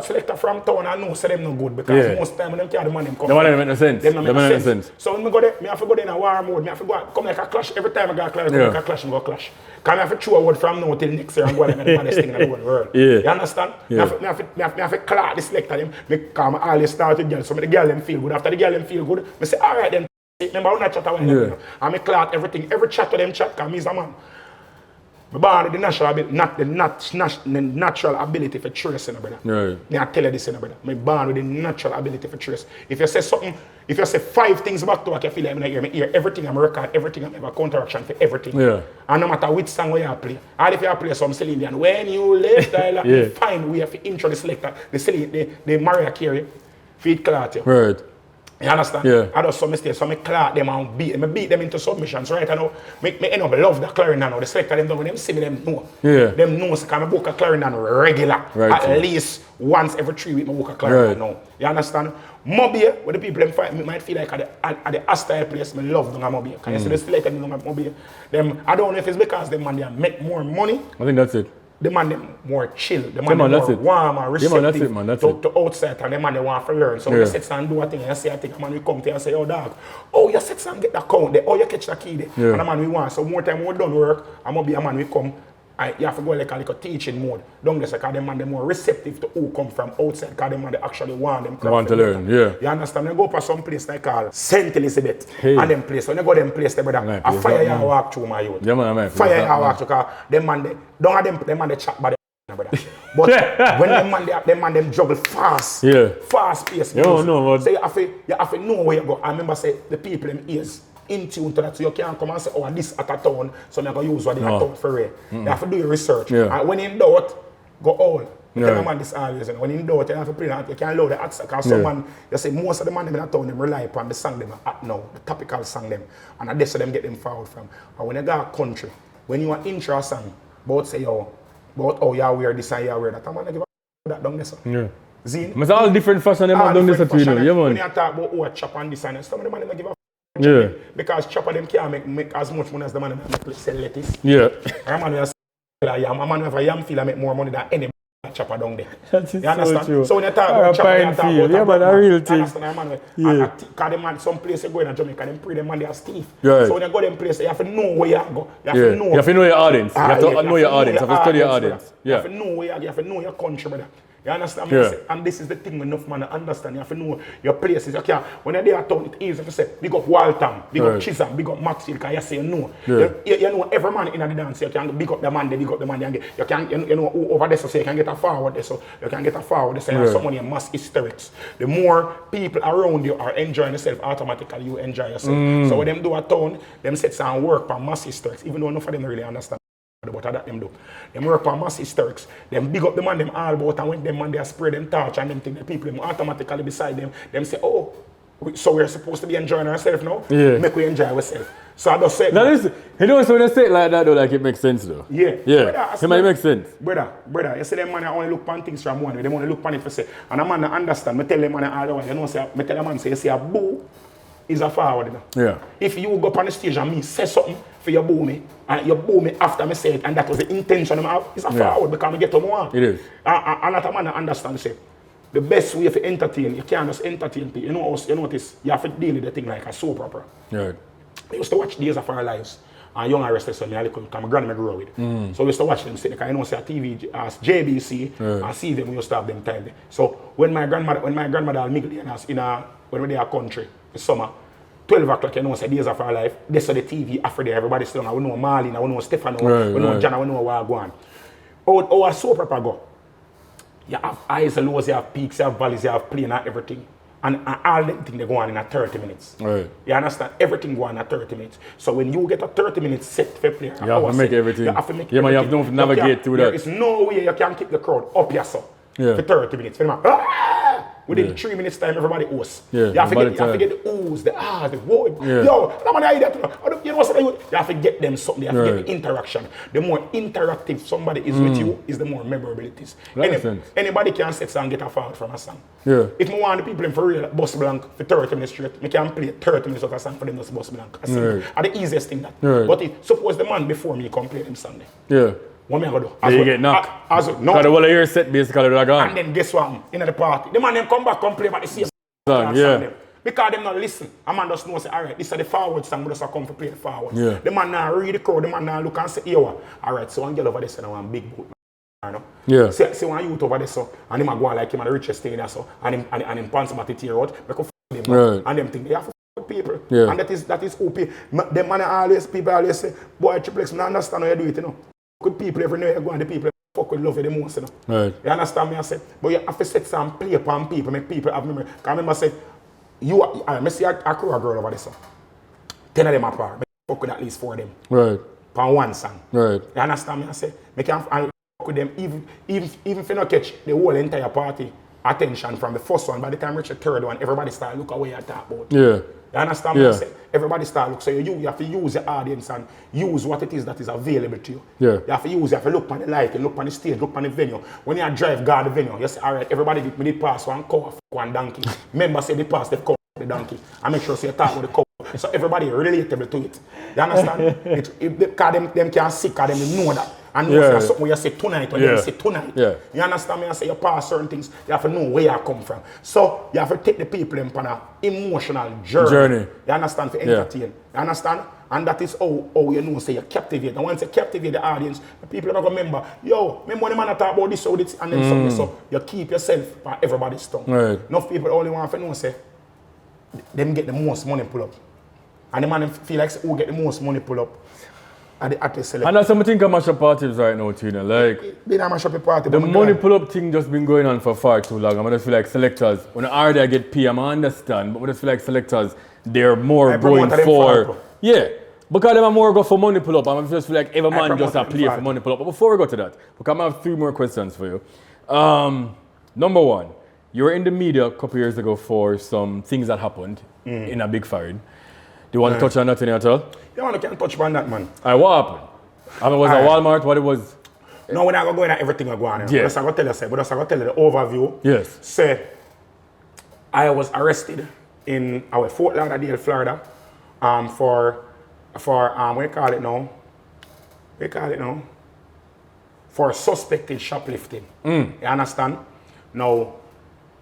selector from town and know say them no good because most time when them care the man them come. The man make no sense. Them no make sense. So when me go there, me have to go there in a war mode. Me have to go come like a clash. Every time I go clash, like a clash, me go clash. Because I have to throw a word from now till next year and go like the baddest thing in the whole world. You understand? Yeah. Me have to clap the selector them. Because I always start with girls. So the girl them feel good. After the girl them feel good, I say, alright then. Remember when I chat about them, and I clout everything, every chat to them chat, because me's a man. I'm born with the natural ability, not the natural ability for trace, you know, brother. Right. I tell you this, you know, brother. I'm born with the natural ability for trace. If you say something, if you say 5 things back to back, you feel like I hear everything, I'm record everything, I'm have a counteraction for everything. Yeah. And no matter which song you play, and if you play some Celine Dion, when you left, you find we have to intro the selector, the Mariah Carey, feed clout you. Right. You understand? Yeah. I do some mistakes, so I clout them and beat them into submissions, right? I know, me end up love the Clarendon now. The selector them when them see me, them know. Yeah. Them know, so I book a Clarendon regular. Right. At least once every 3 weeks, I book a Clarendon now. You understand? Mobile, where the people them fight, me might feel like at the hostile place, I love them Mobile. Can you see the selector them Mobile? Them, I don't know if it's because them man they make more money. I think that's it. The man them more chill, the man them more warm and receptive to outside and the man they want to learn. So when you sit and do a thing and say a thing, the man will come to you and say, oh dog, oh you sit and get the count there, oh you catch the key there. Yeah. And the man we want. So more time we done work, I'm gonna be a man we come and you have to go like a teaching mode. Don't just because the man they more receptive to who come from outside because the man they actually want them. They want to learn, yeah. You understand? They go for some place like called St. Elizabeth and them place. When you go them place there, brother, a fire you walk through my youth. Yeah, man, fire you walk through because them man they don't have them man they chat by but when them man juggle fast, fast pace. No, so you have to know where you go. I remember say the people them ears in tune to that, so you can't come and say, oh, this at a town, so I'm going to use what they are town for real. You have to do your research. And when in doubt, go all. Tell the man this always. When in doubt, you have to play that. You can't load the accent. Because some man, you say most of the man in that town, them rely upon the song them at now, the topical song them. And that's where them get them forward from. And when you go to country, when you are intro a song, about say, about oh you wear this and you wear that. I'm gonna give a that down there. Yeah. Zine. It's all different fashion them down there to you know. Yeah, man. When you talk about oh chop and this and some of the man give a because chopper them can't make as much money as the man make sell lettuce. Yeah. And man will sell a yam. A man with a yam field make more money than any chopper down there. That is you understand? So, so when you talk about chopper, you talk about yeah, but a real thing. Yeah. Because the man some place you go in Jamaica, them pray them man they are stiff. Right. So when you go them place, you have to know where you go. You have to know your audience. You have to know your audience. You have to study your audience. You have to know where you have to know your country, brother. You understand? Yeah. And this is the thing enough man understand. You have to know your places. You can't, when you're there at town, it's easy to say, big up Waltham, big up Chisholm, big up Maxfield, because you say you know. Yeah. You know every man in the dance, you can big up the man, big up the man. You can, you know over there, so you can get a forward there, so you can get a forward there. So you have someone in mass hysterics. The more people around you are enjoying yourself, automatically you enjoy yourself. So when them do a town, them set some work for mass hysterics, even though none of them really understand. But that them do. Them work on mass hysterics. Them big up the man them all about and when them man they spray them torch and them think the people them automatically beside them say, oh, so we're supposed to be enjoying ourselves now? Yeah. Make we enjoy ourselves. So I just say that is you know so when they say it like that though, like it makes sense though. Yeah. Yeah. It might make sense. Brother, you see them man only look on things from one way, they only look on it for say. And a man understand, me tell them man all the way, you know say me tell a man say you see a boo. is a forward. You know? Yeah. If you go up on the stage and me say something for your boo me, and you boo me after me say it, and that was the intention I have, it's a forward because I get to more. It is. And that man understand say, the best way to entertain, you can't just entertain people. You notice, you have to deal with the thing like a soap opera. Right. I used to watch Days of Our Lives. And Young and Restless, me, because my grandma grew up with. So we used to watch them sitting, because I know say TV as JBC, and see them, we used to have them time there. So when my grandmother Miguel and us when we were in country in summer, 12 o'clock, you know, say Days of Our Life, they saw the TV after there, everybody still know, we know Marlene, we know Stefano, we know Jana, we know Wagwan. How a soap opera go? You have highs and lows, you have peaks, you have valleys, you have plane and everything. And all them things they go on in 30 minutes. Right. You understand? Everything go on in 30 minutes. So when you get a 30-minute set for player, you have to make everything. You have to make everything. Man, you have to navigate through that. There is no way you can keep the crowd up yourself for 30 minutes. Within 3 minutes time, everybody hosts. Yeah. You have to get the oohs, the ahs, the wood. Yo, that man I that. You know what I'm saying? You have to get them something. You have to get the interaction. The more interactive somebody is with you, is the more memorable it is. Anybody can sit and get a forward from a song. Yeah. If I want the people in for real, Bus Blank for 30 minutes straight, I can play 30 minutes of a song for them as Bus Blank. That's the easiest thing that. But suppose the man before me come play them song there. Yeah. What me I go do? You get knocked. No. Because the whole of your set basically they're gone. And then guess what? In the party, the man them come back and play about the same song. Yeah. Because them not listen. A man just know say, alright, this is the forward song, but just come to play the forward. Yeah. The man now read the crowd, the man now look and say, yo, alright, so one girl over there say, I want big boot. No? Yeah. See one youth over there so, and him a go like him and the richest thing there so, and him pants about to tear out, because them, right. And them think they have to f people. Yeah. And that is who them man always, people always say, boy, Trippple X, I understand how you do it, you know. Good people everywhere you go and the people fuck with love you the most, you know. Right. You understand me? I say, but you have to set some play upon people, make people have memory. Because I remember say, I see a crew of girl over there, so 10 of them apart, I fuck with at least 4 of them. Right. On one song. Right. You understand me? I say, I fuck with them even if you don't catch the whole entire party attention from the first one, by the time you reach the third one, everybody start look away at that about. Yeah. You understand me? I say, everybody start look. So you have to use the audience and use what it is that is available to you. Yeah. You have to look on the light, you look on the stage, look on the venue. When you drive guard the venue, you say, all right, everybody did pass one cow, one donkey. Members say they pass the cow, the donkey. And make sure so you talk with the cow. So everybody relatable to it. You understand? Because them can see, because them know that. And know something where you say tonight, or you say tonight. Yeah. You understand me? I say you pass certain things, you have to know where you come from. So you have to take the people in on an emotional journey. You understand? For entertain. You understand? And that is how you know, say you captivate. And once you captivate the audience, the people are going to remember, yo, remember when the man talk about this, so this, and then something. So you keep yourself on everybody's tongue. Right. Enough people only want to know, say, them get the most money pull up. And the man feel like who get the most money pull up at the artist select. And that's something I think of mash up parties right now, Tina. Like, they don't mash up a party. the money pull up thing just been going on for far too long. I just feel like selectors, when the RD get P, I understand, but I just feel like selectors, they're more going for. Yeah. Because they are more go for money pull up. I just feel like every man just a play for money pull up. But before we go to that, because I have 3 more questions for you. Number 1, you were in the media a couple years ago for some things that happened in a big firing. Do you want to touch on that at all? Yeah, man, I can't touch on that, man. What happened? I mean, was it Walmart? What it was? No, we're not going to go into everything I go on. Yeah. But I'm going to tell you the overview. Yes. Say, I was arrested in our Fort Lauderdale, Florida, for what do you call it now? For suspected shoplifting. You understand? Now,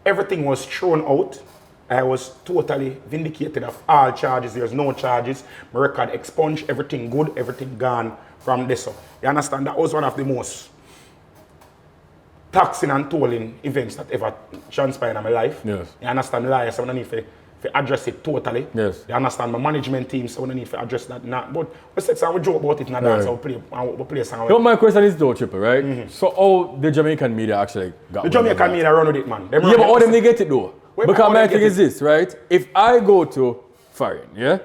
everything was thrown out. I was totally vindicated of all charges. There's no charges. My record expunged, everything good, everything gone from this. You understand? That was one of the most taxing and tolling events that ever transpired in my life. Yes. You understand? Lies, so I don't need to address it totally. Yes. You understand? My management team, so I don't need to address that. But we said we joke about it in dance, so we play a song. My question is though, Trippple, right? So how the Jamaican media actually got the Jamaican media run with it, man. But how them they get it though? Because my thing is this, right? If I go to foreign, yeah?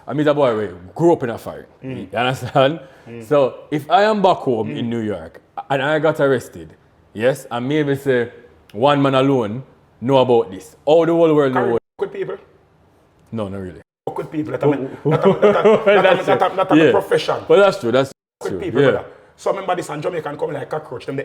I meet a boy who grew up in a foreign. You understand? So if I am back home in New York and I got arrested, yes, and maybe say one man alone know about this. All the whole world know. With people? No, not really. With people. That's a profession. But that's true. That's true. People, yeah. brother. So remember this, and Jamaican come like cockroach. Them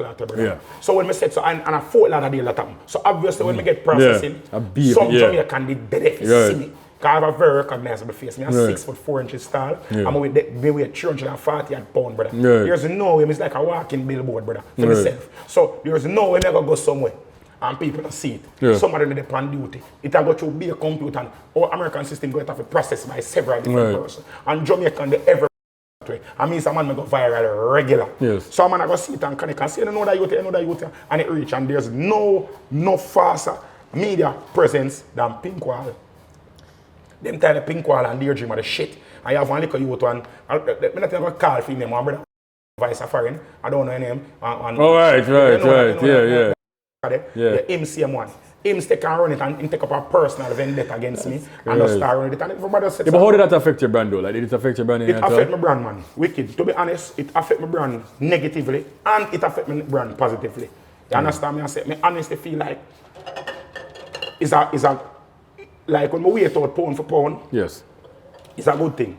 yeah. So when we said so, and I Fort Lauderdale that happened. So obviously when we get processing, some Jamaican did dead if you see me. Because I have a very recognizable face. I'm 6'4" tall. Yeah. I'm with 340 pounds, brother. Yeah. There's no way, it's like a walking billboard, brother, for myself. So there's no way I go somewhere and people don't see it. Yeah. Somebody in the on duty. It will go through be a computer and our American system going to have to process by several different persons. And Jamaican, they ever way. I mean, some man may go viral regular. Yes. So man I go see it and can see another youth, and it reach. And there's no faster media presence than Pinkwall. Them tell the Pinkwall and their dream of the shit. I have one little youth one. I'm not going to call for him, one brother. Vice a foreign. I don't know his name. Right. Yeah. Him CM1. Him take and run it and take up a personal vendetta against me and just start running it. And everybody said, but how did that affect your brand though? Like, did it affect your brand? It affect my brand, man. Wicked. To be honest, it affect my brand negatively and it affect my brand positively. You understand me? I say, I honestly feel like it's a like when we weight out pound for pound. Yes. It's a good thing.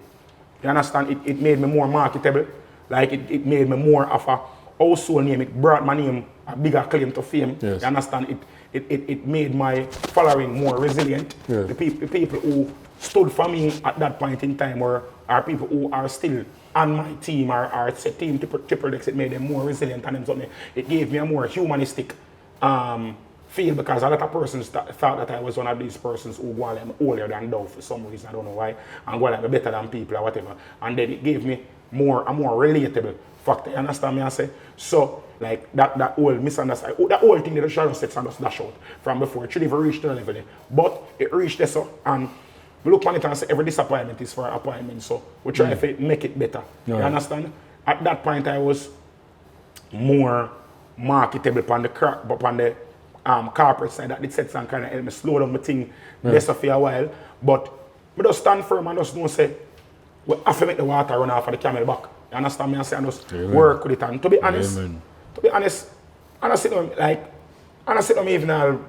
You understand? It made me more marketable. Like it made me more of a household name. It brought my name a bigger claim to fame. Yes. You understand? It made my following more resilient. Yes. The people who stood for me at that point in time are people who are still on my team or team Trippple. It made them more resilient and them something. It gave me a more humanistic feel because a lot of persons thought that I was one of these persons who go like older than thou for some reason, I don't know why, and go like better than people or whatever. And then it gave me a more relatable factor. You understand me? I say so. Like that old misunderstanding, that old thing that the shadow sets and just dash out from before. It should even reach the level there. But it reached there so, and we look on it and say every disappointment is for an appointment. So we try to make it better. You understand? At that point I was more marketable upon the corporate side. That it sets and kind of help me slow down my thing less for a while. But we just stand firm and just know say we have to make the water run off of the camel back. You understand me? I say and just work with it. And to be honest, I don't sit on even all,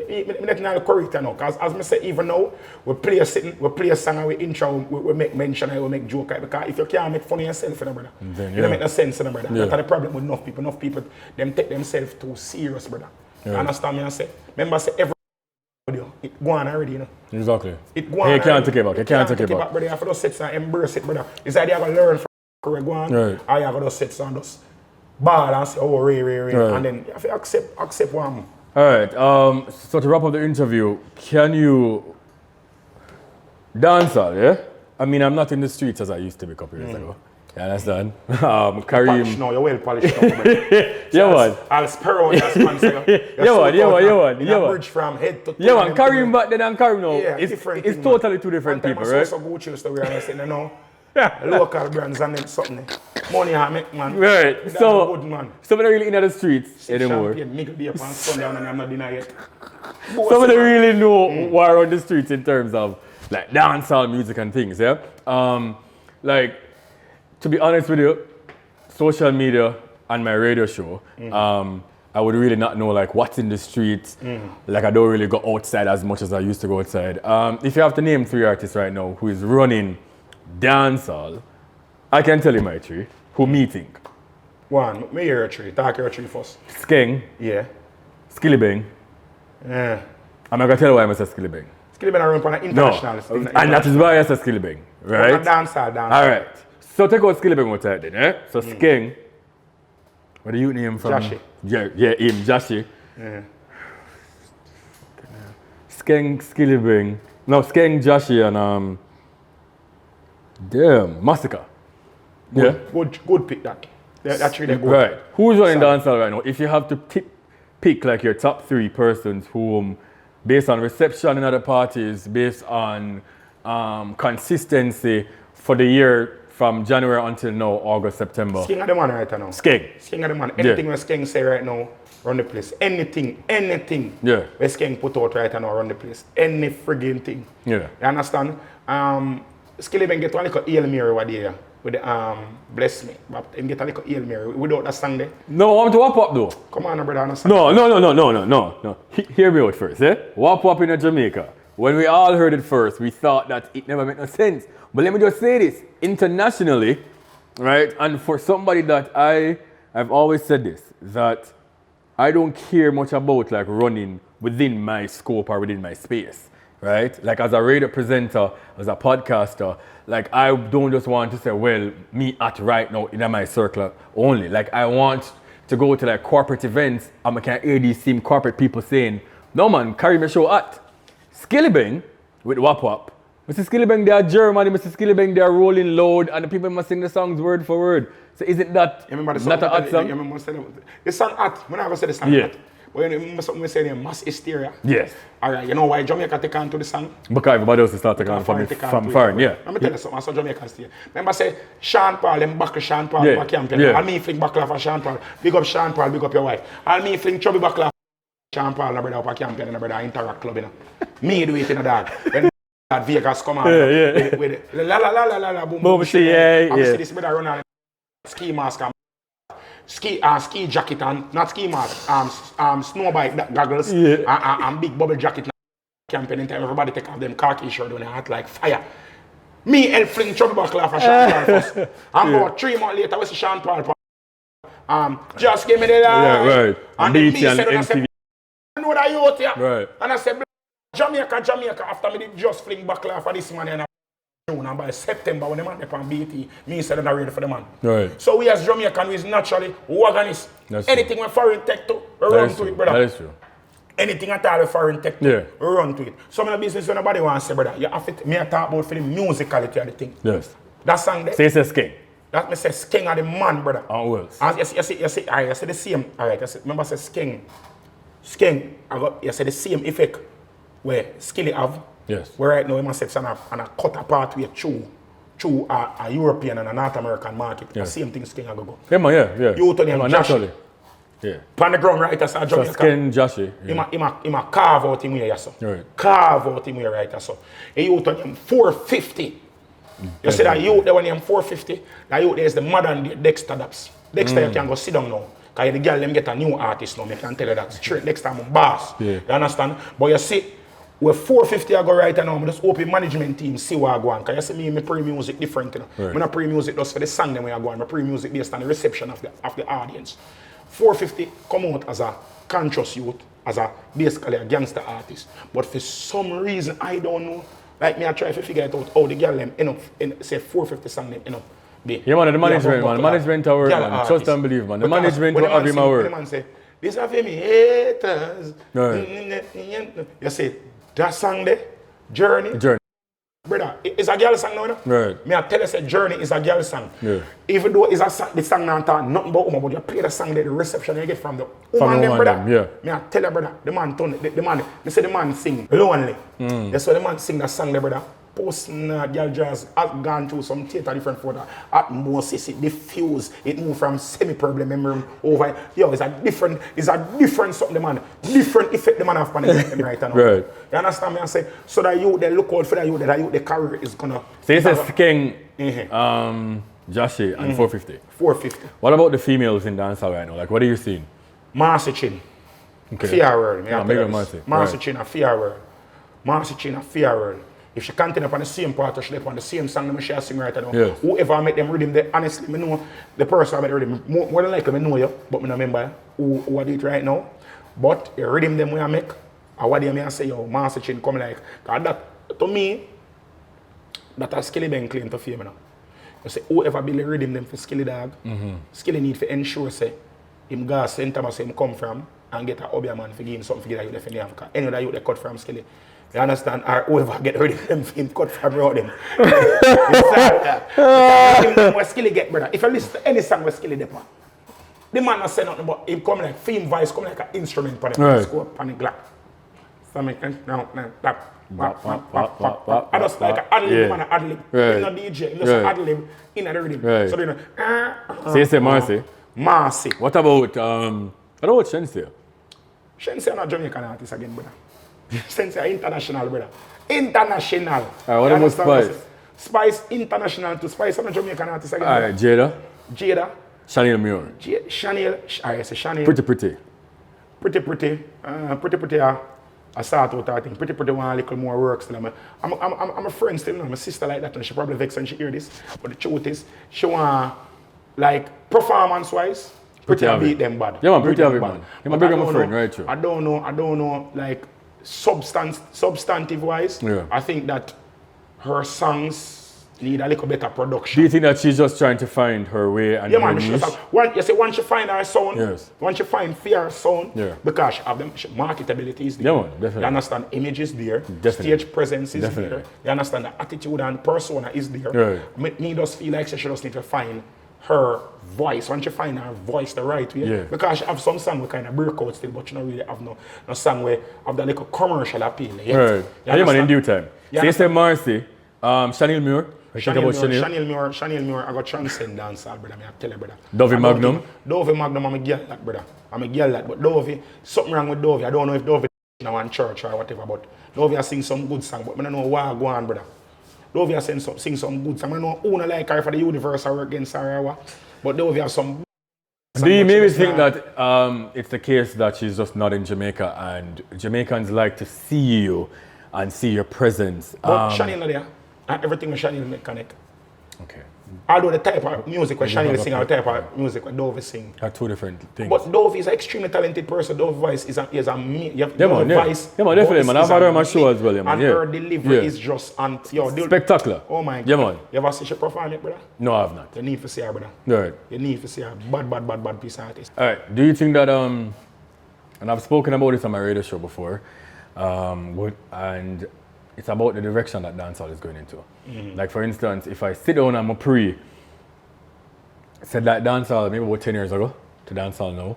I'm not correct now. Because as I say, even now, we play a song and we intro, we make mention and we make joke. Because if you can't make fun of yourself, brother, you don't make no sense, brother. That's the problem with enough people. Enough people, them take themselves too serious, brother. You understand me? I say, remember I say every video, it go on already, you know. Exactly. It go on. You can't take it back. You can't take it back, brother. You have to just sit and embrace it, brother. It's like you have to learn from where go on. Right. Or you have to just sit and just ball and say, oh, Ray. Right. And then you have to accept one. All right. So to wrap up the interview, can you dancehall? Yeah. I mean, I'm not in the streets as I used to be a couple years ago. You understand? Kareem. No, you're well polished now. Yeah, man. I'll Sperone your sponsor. Yeah, man. Bridge from head to toe. Yeah, man. Kareem back then and Kareem now. Yeah, it's totally two different people, right? So Gucci used to wear and I said, no. Local brands and then something. Money I make, man. Right. That's so, good, man. Somebody really in the streets anymore. Champion, Mickle on sundown and I'm not denying it. Somebody really know why on the streets in terms of like dancehall music and things, yeah? Like, to be honest with you, social media and my radio show, I would really not know like what's in the streets. Like I don't really go outside as much as I used to go outside. If you have to name 3 artists right now who is running dancehall, I can tell you my 3. Who me think? One, me hear your 3. Talk your 3 first. Skeng. Yeah. Skillibeng. Yeah. I'm not gonna tell you why I say Skillibeng. Skillibeng are running on an international. No. And that is why I say Skillibeng, right? Dancehall. All right. So take out Skillibeng outside then, eh? So Skeng. Where do you name from? Jashi. Yeah, him, Jashi. Yeah. Skeng, Skillibeng. No, Skeng, Jashi, and Moscato. Yeah. Good pick that. That's really good. Right. Who's running dancehall right now? If you have to pick like your top 3 persons whom, based on reception in other parties, based on consistency for the year from January until now, August, September. Skeng are the man right now. Skeng are the man. Anything where Skeng say right now, run the place. Anything. Where Skeng put out right now, run the place. Any friggin' thing. Yeah. You understand? Skillibeng get one little Hail Mary over there with the Bless Me. But him get a little Hail Mary without that song there. No, I want to wap up though. Come on, brother, understand? No. Hear me out first, eh? Wap in Jamaica. When we all heard it first, we thought that it never made no sense. But let me just say this, internationally, right? And for somebody that I've always said this, that I don't care much about like running within my scope or within my space. right? Like as a radio presenter, as a podcaster, like I don't just want to say, well, me at right now in my circle only. Like I want to go to like corporate events and I can hear these same corporate people saying, no man, carry my show at Skillibeng with Wap Wap. Mr. Skillibeng, they are German, Mr. Skillibeng, they are rolling loud, and the people must sing the songs word for word. So isn't that not a hot song? The song hot, when I go say the song hot. But you know something we say in mass hysteria. Yes. Alright, you know why Jamaica take on to the song? Because everybody else start taking on from foreign, yeah. Let me tell you something, I saw Jamaican stay. Remember say, Sean Paul, them back Sean Paul for campaign. Yeah. And me fling back for Sean Paul. Big up Sean Paul, big up your wife. And me fling chubby back for Sean Paul, and brother for campaign, and brother Interact Club, you know. Me do it in a dog. When that Vegas come out with la la la la la la boom boom. See this brother run on ski mask and ski jacket and not ski mask, snow bike goggles and big bubble jacket. Campaign in time, everybody take off them khaki shirt when they hot like fire. Me and fling chubby back for Sean Paul first. And about 3 months later, we see Sean Paul. Just give me the line. Yeah, right. And BT me said, and MTV. I know that youth here. Right. And I said, Jamaica, after me did just fling back for this man and June, and by September when the man on BT, me said I'm ready for the man. Right. So we as Jamaican, we is naturally organist. Anything with foreign tech to run to it, brother. That is true. Anything at all with foreign tech to run to it. Some of the business when nobody wants to say, brother, you have to, me I talk about for the musicality of the thing. Yes. That song there. Say it's a skin. That me say Skeng are the man, brother. Oh, well. And you see, alright, you see the same. Alright, remember I say Skeng. You see the same effect where Skilly have. Yes. Where right now, you must say, and a cut apart with through a European and a North American market. The same thing Skeng are go. Yeah, man, yeah. You turn him naturally. Yeah. On the ground, right, as a Jamaica. So Skeng Joshy. He carve out him here, yes, sir. Right. Carve out him here, right, yes, sir. You turn him 450. You see that youth there when him 450, that youth there is the modern Dexter Daps. Dexter you can go sit down now. Because the girl them get a new artist now, I can tell you that. Straight next time I'm boss. Yeah. You understand? But you see, with 450 I go right now, I just open management team, see what I go on. Because you see me pre-music different, you know. Right. I'm not pre-music just for the song them when I go on. I'm pre-music based on the reception of the audience. 450 come out as a conscious youth, as a basically a gangster artist. But for some reason, I don't know. Like me, I try to figure it out how the girl them end up, say 450 song them end up. Yeah, man, the management, man. The management our work, man. Trust and believe, man. The management will have him our work. The man say, this are for me haters. Right. You say, that song there, Journey. Brother, it's a girl song now, you know? Right. Me I tell you, say Journey is a girl song. Yeah. Even though it's a song, the song now talk nothing about woman, but you play the song there, the reception you get from the woman them, brother. Yeah. Me I tell you, brother, the man turn, the man, they say the man sing lonely. That's why the man sing that song there, brother. Post girl jazz has gone through some theater different for that. Atmosis, it diffuse, it move from semi-problem memory over. Yo, it's a different something, man. Different effect the man have on them right now. Right. You understand me? I say, so that you they look out for that you the career is gonna. So you say Skeng, Joshy, and 450. 450. What about the females in dancehall right now? Like, what are you seeing? Marcy Chin. Okay. Fear world. Marcy Chin a fear world. Marcy Chin a fear world. If she continue on the same part, or she on the same song that she sing right now, whoever make them rhythm, they honestly, I know the person that make the rhythm. More than likely, I know you, but I don't remember who I do it right now. But the rhythm them when I make, and what they say, yo, Master Chin come like, that, to me, that a Skilly Ben claim to fame now. You say, whoever build the rhythm them for Skilly dog, Skilly need to ensure, say, him go center where him come from, and get a obia man for give him something for get a youth in Africa. Any other youth they cut from Skilly. You understand? Or whoever get rid of them, him cut from around them. What Skilly get, brother. If you listen to any song with Skilly depend, the man not say nothing but him come like theme voice, come like an instrument for them. Right. Score panic glass. Something tap. I just like an ad-lib, man, an ad-lib. He's not DJ, he's just an ad-lib in the rhythm. Right. So you know, so you say Marcy? Marcy. What about Shenseea? Shenseea not Jamaican artist again, brother. Shenseea international, brother. International. What about Spice? Spice international to Spice. I'm a Jamaican artist again. Alright, Jada. Chanel Muir. Chanel. I say Chanel. Pretty. Pretty. I start out I think. Pretty want a little more work still. I'm a friend still. I'm a sister like that, and she probably vex when she hear this. But the truth is, she want like performance-wise. Pretty beat them bad. Yeah, man, pretty have it, man. You're my bigger friend, right? True. I don't know, like substantive wise, I think that her songs need a little better production. Do you think that she's just trying to find her way and her niche? Once you find her sound, once you find fair sound, because of them marketability is there. You understand, image is there, stage presence is there. You understand, the attitude and persona is there. Me just feel like she just need to find her voice. Once you find her voice the right way, because she have some song we kind of break out still, but you don't really have no song where have the little commercial appeal yet. Yeah, man, in due time. Say, say Marcy, Chanel Muir. Chanel Muir, I got transcend dancehall, brother. I tell you, brother. Dovey Magnum. Dovey Magnum, I'm a girl that, brother. I'm a girl that, but Dovey, something wrong with Dovey. I don't know if Dovey in one church or whatever, but Dovey sing some good song, but I don't know why I go on, brother. Dovey sing some good song. I don't know who not like her for the universe or against her or what, but Dovey have some. Do you maybe think that it's the case that she's just not in Jamaica and Jamaicans like to see you and see your presence? But Chanel not there. And everything with Chanel make connect. Okay. Although the type of music where Chanel sing and the type of music where Dovey sing are two different things. But Dovey is an extremely talented person. Dove's voice is a voice. Yeah, man, definitely, man. I've had her on my show as well, man. And her delivery is just spectacular. Oh my God. Yeah, man. You ever see she perform it, brother? No, I have not. You need to see her, brother. Right. You need to see her. Bad piece of artist. Alright. Do you think that and I've spoken about this on my radio show before, and it's about the direction that dancehall is going into. Like for instance, if I sit down and I'm said that dancehall maybe about 10 years ago to dancehall now,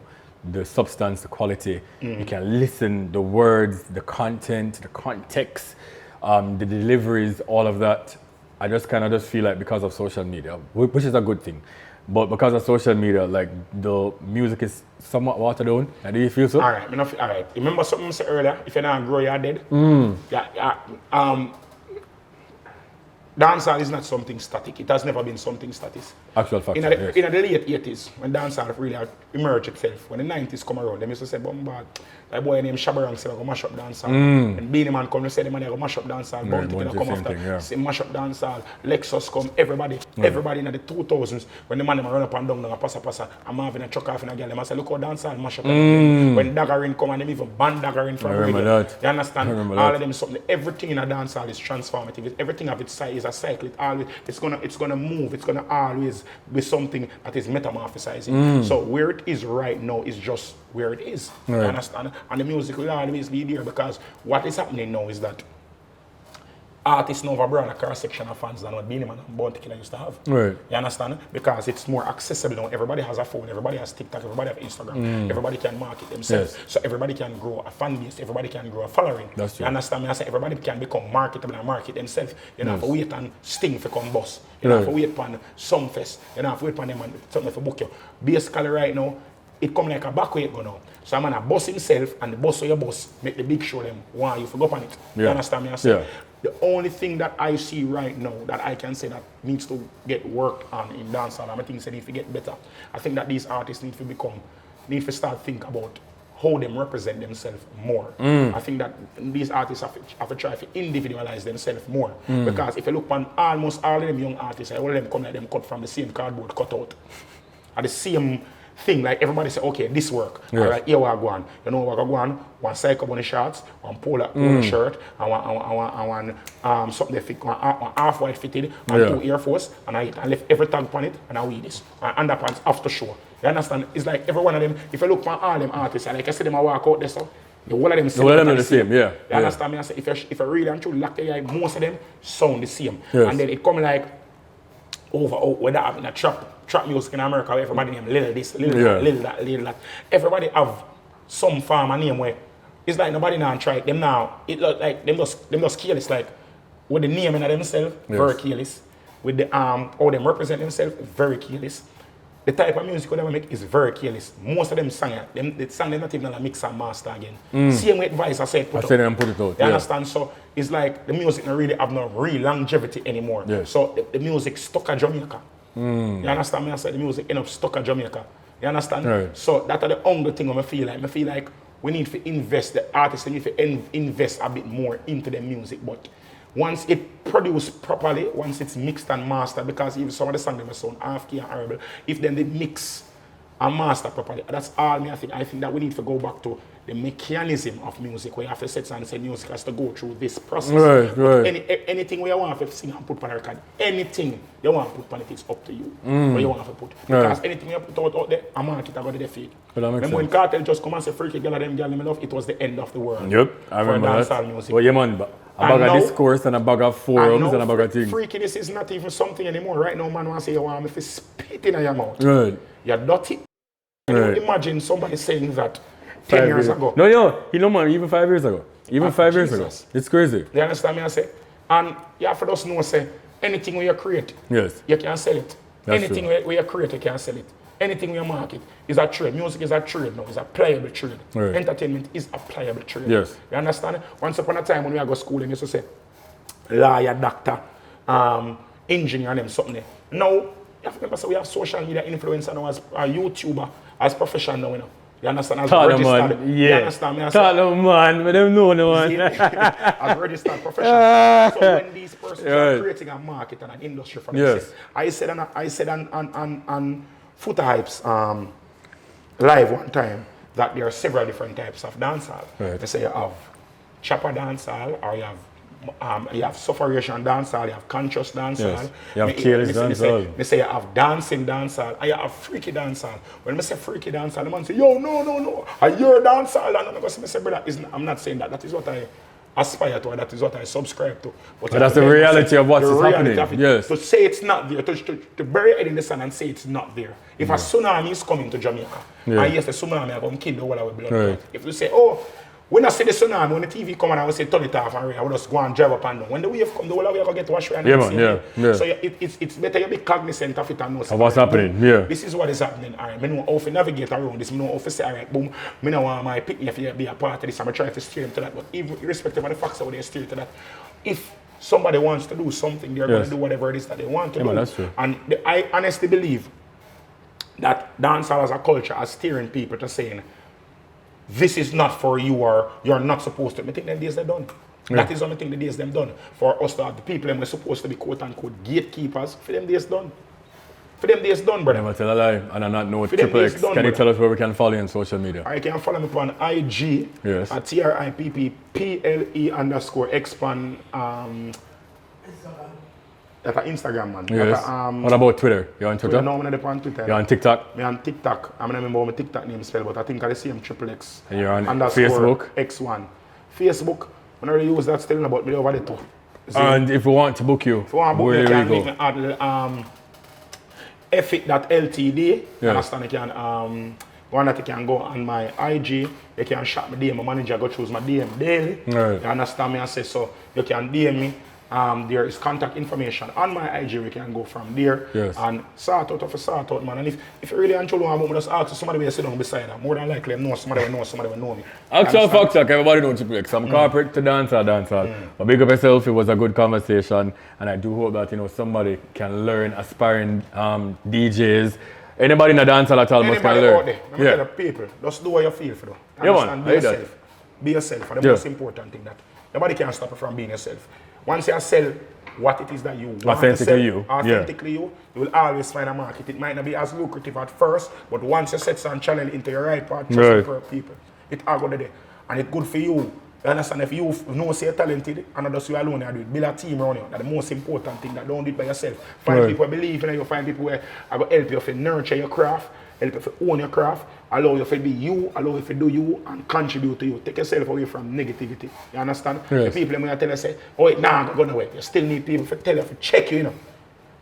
the substance, the quality, you can listen, the words, the content, the context, the deliveries, all of that. I just kind of just feel like because of social media, which is a good thing, but because of social media, like the music is somewhat watered down. Do you feel so? All right. Remember something I said earlier? If you're not grow, you're dead. Dancehall is not something static. It has never been something static. Actual fact. In the late 80s, when dancehall really emerged itself, when the 90s come around, they used to say, Bombard, that boy named Sperone said, go mash up dancehall. And Beanie Man come and say, the man go mash up dancehall. Bounty Killer come after, say mash up dancehall. Lexus come, everybody in the 2000s, when the man run up and down, passa, and Marvin a chuck off in a girl, they say, look how dancehall mash up. When Daggerin come and them even ban Daggerin from radio. You understand? All of them something. Everything in a dancehall is transformative. Everything of its size is a cycle. It's gonna move. It's gonna always be something that is metamorphosizing. So where it is right now is just where it is. You understand? And the music will always be there because what is happening now is that artists now have a broader cross-section of fans than what Beanie Man and Bounty Killer used to have. You understand? Because it's more accessible now. Everybody has a phone, everybody has TikTok, everybody has Instagram, everybody can market themselves. So everybody can grow a fan base, everybody can grow a following. You understand me? I say everybody can become marketable and market themselves. You don't have to wait and Sting for come boss. You don't have to wait on Sumfest. You don't have to wait on them and something for book you. Basically right now, it come like a back way go now. So I'm gonna boss himself and the boss of your boss make the big show them why you forgot on it. You understand me? I say the only thing that I see right now that I can say that needs to get worked on in dancehall, and I think they need to get better. I think that these artists need to start think about how them represent themselves more. I think that these artists have to try to individualize themselves more. Because if you look on almost all of them young artists, all of them come like them cut from the same cardboard cutout. At the same thing, like everybody say, okay, this work. All right, here we are going. You know what I go on? One cycle on the shorts, one polo shirt, and one something that fit, one half-white fitted, and 2 Air Force, and I left every tag on it, and I wear this. And underpants after show. You understand? It's like every one of them, if you look at all them artists, like I see them walk out there, so the whole of them are the same, You understand me? I say, if I really and truly lock the eye, most of them sound the same. And then it come like over when that happen, a trap music in America, where everybody name little this, little that, little that, little that. Everybody have some farmer name where it's like nobody now try it. Them now, it look like them just careless, like with the name in themselves, very careless. With the how them represent themselves, very careless. The type of music they make is very careless. Most of them sing the song they're not even a mix and master again. Same with advice I said put it out. You understand? So it's like the music don't really have no real longevity anymore. So the music stuck at Jamaica. You understand me? I said the music end up stuck at Jamaica. You understand? So that's the only thing I feel like. I feel like we need to invest, the artists need to invest a bit more into the music. But once it produced properly, once it's mixed and mastered, because even some of the songs that sound half-key and horrible, if then they mix and master properly. That's all me I think. I think that we need to go back to the mechanism of music where you have to set and say music has to go through this process. Right. Anything where you want to sing and put on a record, anything you want to put on it, it's up to you. Where you want to put. Because anything you put out there, a market are going to defeat. Remember when Cartel just come and say freaky girl of them girl me love, it was the end of the world. Yep, I remember that. Music. Well, yeah man, a bag of discourse and a bag of forums and a bag of things. Freakiness is not even something anymore. Right now, man want to say you want me to spit in your mouth. Right. You're dirty. Right. Imagine somebody saying that 10 years ago. No, you know man, even 5 years ago. Even 5 years ago. It's crazy. You understand me? I say? And you have to just know, say, anything we create, yes, you can sell it. That's anything true. we create, you can sell it. Anything we market is a trade. Music is a trade now. It's a pliable trade. Right. Entertainment is a pliable trade. Yes. You understand? Once upon a time when we go to school, they used to say, lawyer, doctor, engineer, and them something there. Now, you have to remember, so we have social media influencer now as a YouTuber, as professional now, you know. You understand? As registered. Man. Yeah. You understand me? Man, but them know no one. As registered professional. So when these persons are creating a market and an industry for themselves, I said on Footer Hypes live one time that there are several different types of dancehall. Right. They say you have chopper dancehall, or you have sufferation dancehall, you have conscious dancehall. Yes. You have careless dancehall. They say you have dancing dancehall, and you have freaky dancehall. When I say freaky dancehall, the man say, yo, no, I hear dancehall. And I say, brother, I'm not saying that. That is what I aspire to, and that is what I subscribe to. But that's the reality of what is happening. Yes. To say it's not there, to bury it in the sand and say it's not there. If a tsunami is coming to Jamaica, and yes, the tsunami are going to kill the whole of the blood. Right. If you say, oh, when I see the tsunami, when the TV come and I will say turn it off and I will just go and drive up and down. When the wave come, the whole of you will get washed away. Yeah. So it's better you be cognizant of it and know what's happening. Yeah. This is what is happening. All right, I know how to navigate around this. I know how to say, all right, boom, I don't want my picnic to be a part of this. I'm trying to steer him to that. But even irrespective of the facts how they steer to that, if somebody wants to do something, they're going to do whatever it is that they want to do. Man, that's true. And I honestly believe that dancehall as a culture is steering people to saying, this is not for you, or you're not supposed to. I think them days they're done. Yeah. That is what I think the days them done. For us to have the people them we're supposed to be quote unquote gatekeepers, for them days done. For them days done, brother. Never tell a lie, and I'm not know Triple X. Can you tell us where we can follow you on social media? I can follow me on IG at TRIPPLE_expand that's Instagram, man. Yes. What about Twitter? You're on Twitter? No, I'm not on Twitter. You're on TikTok? I'm on TikTok. I don't remember my TikTok name spell, but I think I see him Triple X. And you're on Facebook? X1. Facebook, I don't really use that still, but me over there too. And if we want to book you, where you can even add F.Ltd. Yeah. Understand? You can one that you can go on my IG, you can shop my DM, my manager go choose my DM daily. Right. You understand me? I say so you can DM me. There is contact information on my IG. We can go from there and sort out, man. And if you really unsure about me, just ask somebody will sit down beside them. More than likely, I know somebody will know me. Actual fact check, everybody knows Triple X. I'm corporate to dancehall. But big up yourself, it was a good conversation, and I do hope that somebody can learn, aspiring DJs. Anybody in the dancehall at all must can learn. Anybody out there, tell people, just do what you feel for them. Man, be yourself. Be yourself, for the most important thing that nobody can stop you from being yourself. Once you sell what it is that you want authentically you will always find a market. It might not be as lucrative at first, but once you set some channel into your right path, for people, it all go there. And it's good for you. You understand? If you know you're talented and just you alone, you do it. Build a team around you. That's the most important thing. That don't do it by yourself. Find people who believe in you. Find people who are going to help you to nurture your craft, help you to own your craft, allow you to be you, allow you to do you, and contribute to you. Take yourself away from negativity. You understand? Yes. The people when you tell you, say, oh wait, nah, I'm going away. You still need people to tell you to check you,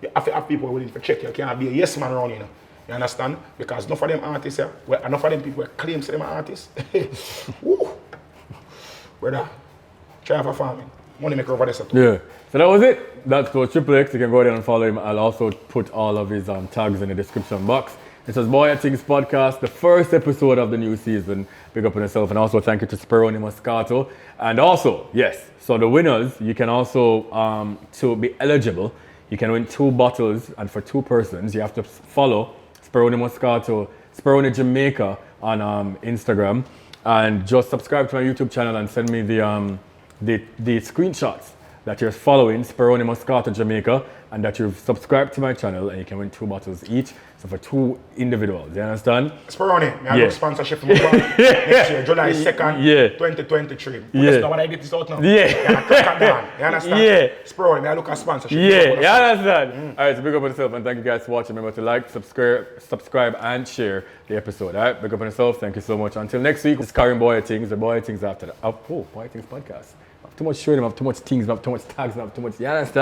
You have to have people willing to check you. You can't be a yes man around you, You understand? Because enough of them artists, enough of them people claim to them artists. Woo! Brother, try for farming. Money maker over there. So that was it. That's for Triple X. You can go there and follow him. I'll also put all of his tags in the description box. This was Bwoyatingz podcast, the first episode of the new season. Big up on yourself, and also thank you to Sperone Moscato. And also, so the winners, you can also, to be eligible, you can win 2 bottles, and for 2 persons, you have to follow Sperone Moscato, Sperone Jamaica on Instagram, and just subscribe to my YouTube channel and send me the screenshots that you're following Sperone Moscato Jamaica. and that you've subscribed to my channel, and you can win 2 bottles each. So for 2 individuals, you understand? Sperone, I have sponsorship from next year, July 2nd, 2023. That's not what I did this out now. Yeah. You understand? Yeah. Sperone, I look at sponsorship. Yeah, you understand? Alright, so big up on yourself, and thank you guys for watching. Remember to like, subscribe, and share the episode. Alright, big up on yourself. Thank you so much. Until next week, it's carrying Bwoyatingz, the Bwoyatingz after the Bwoyatingz podcast. I have too much showing, I have too much things, I have too much tags, I have too much, you understand?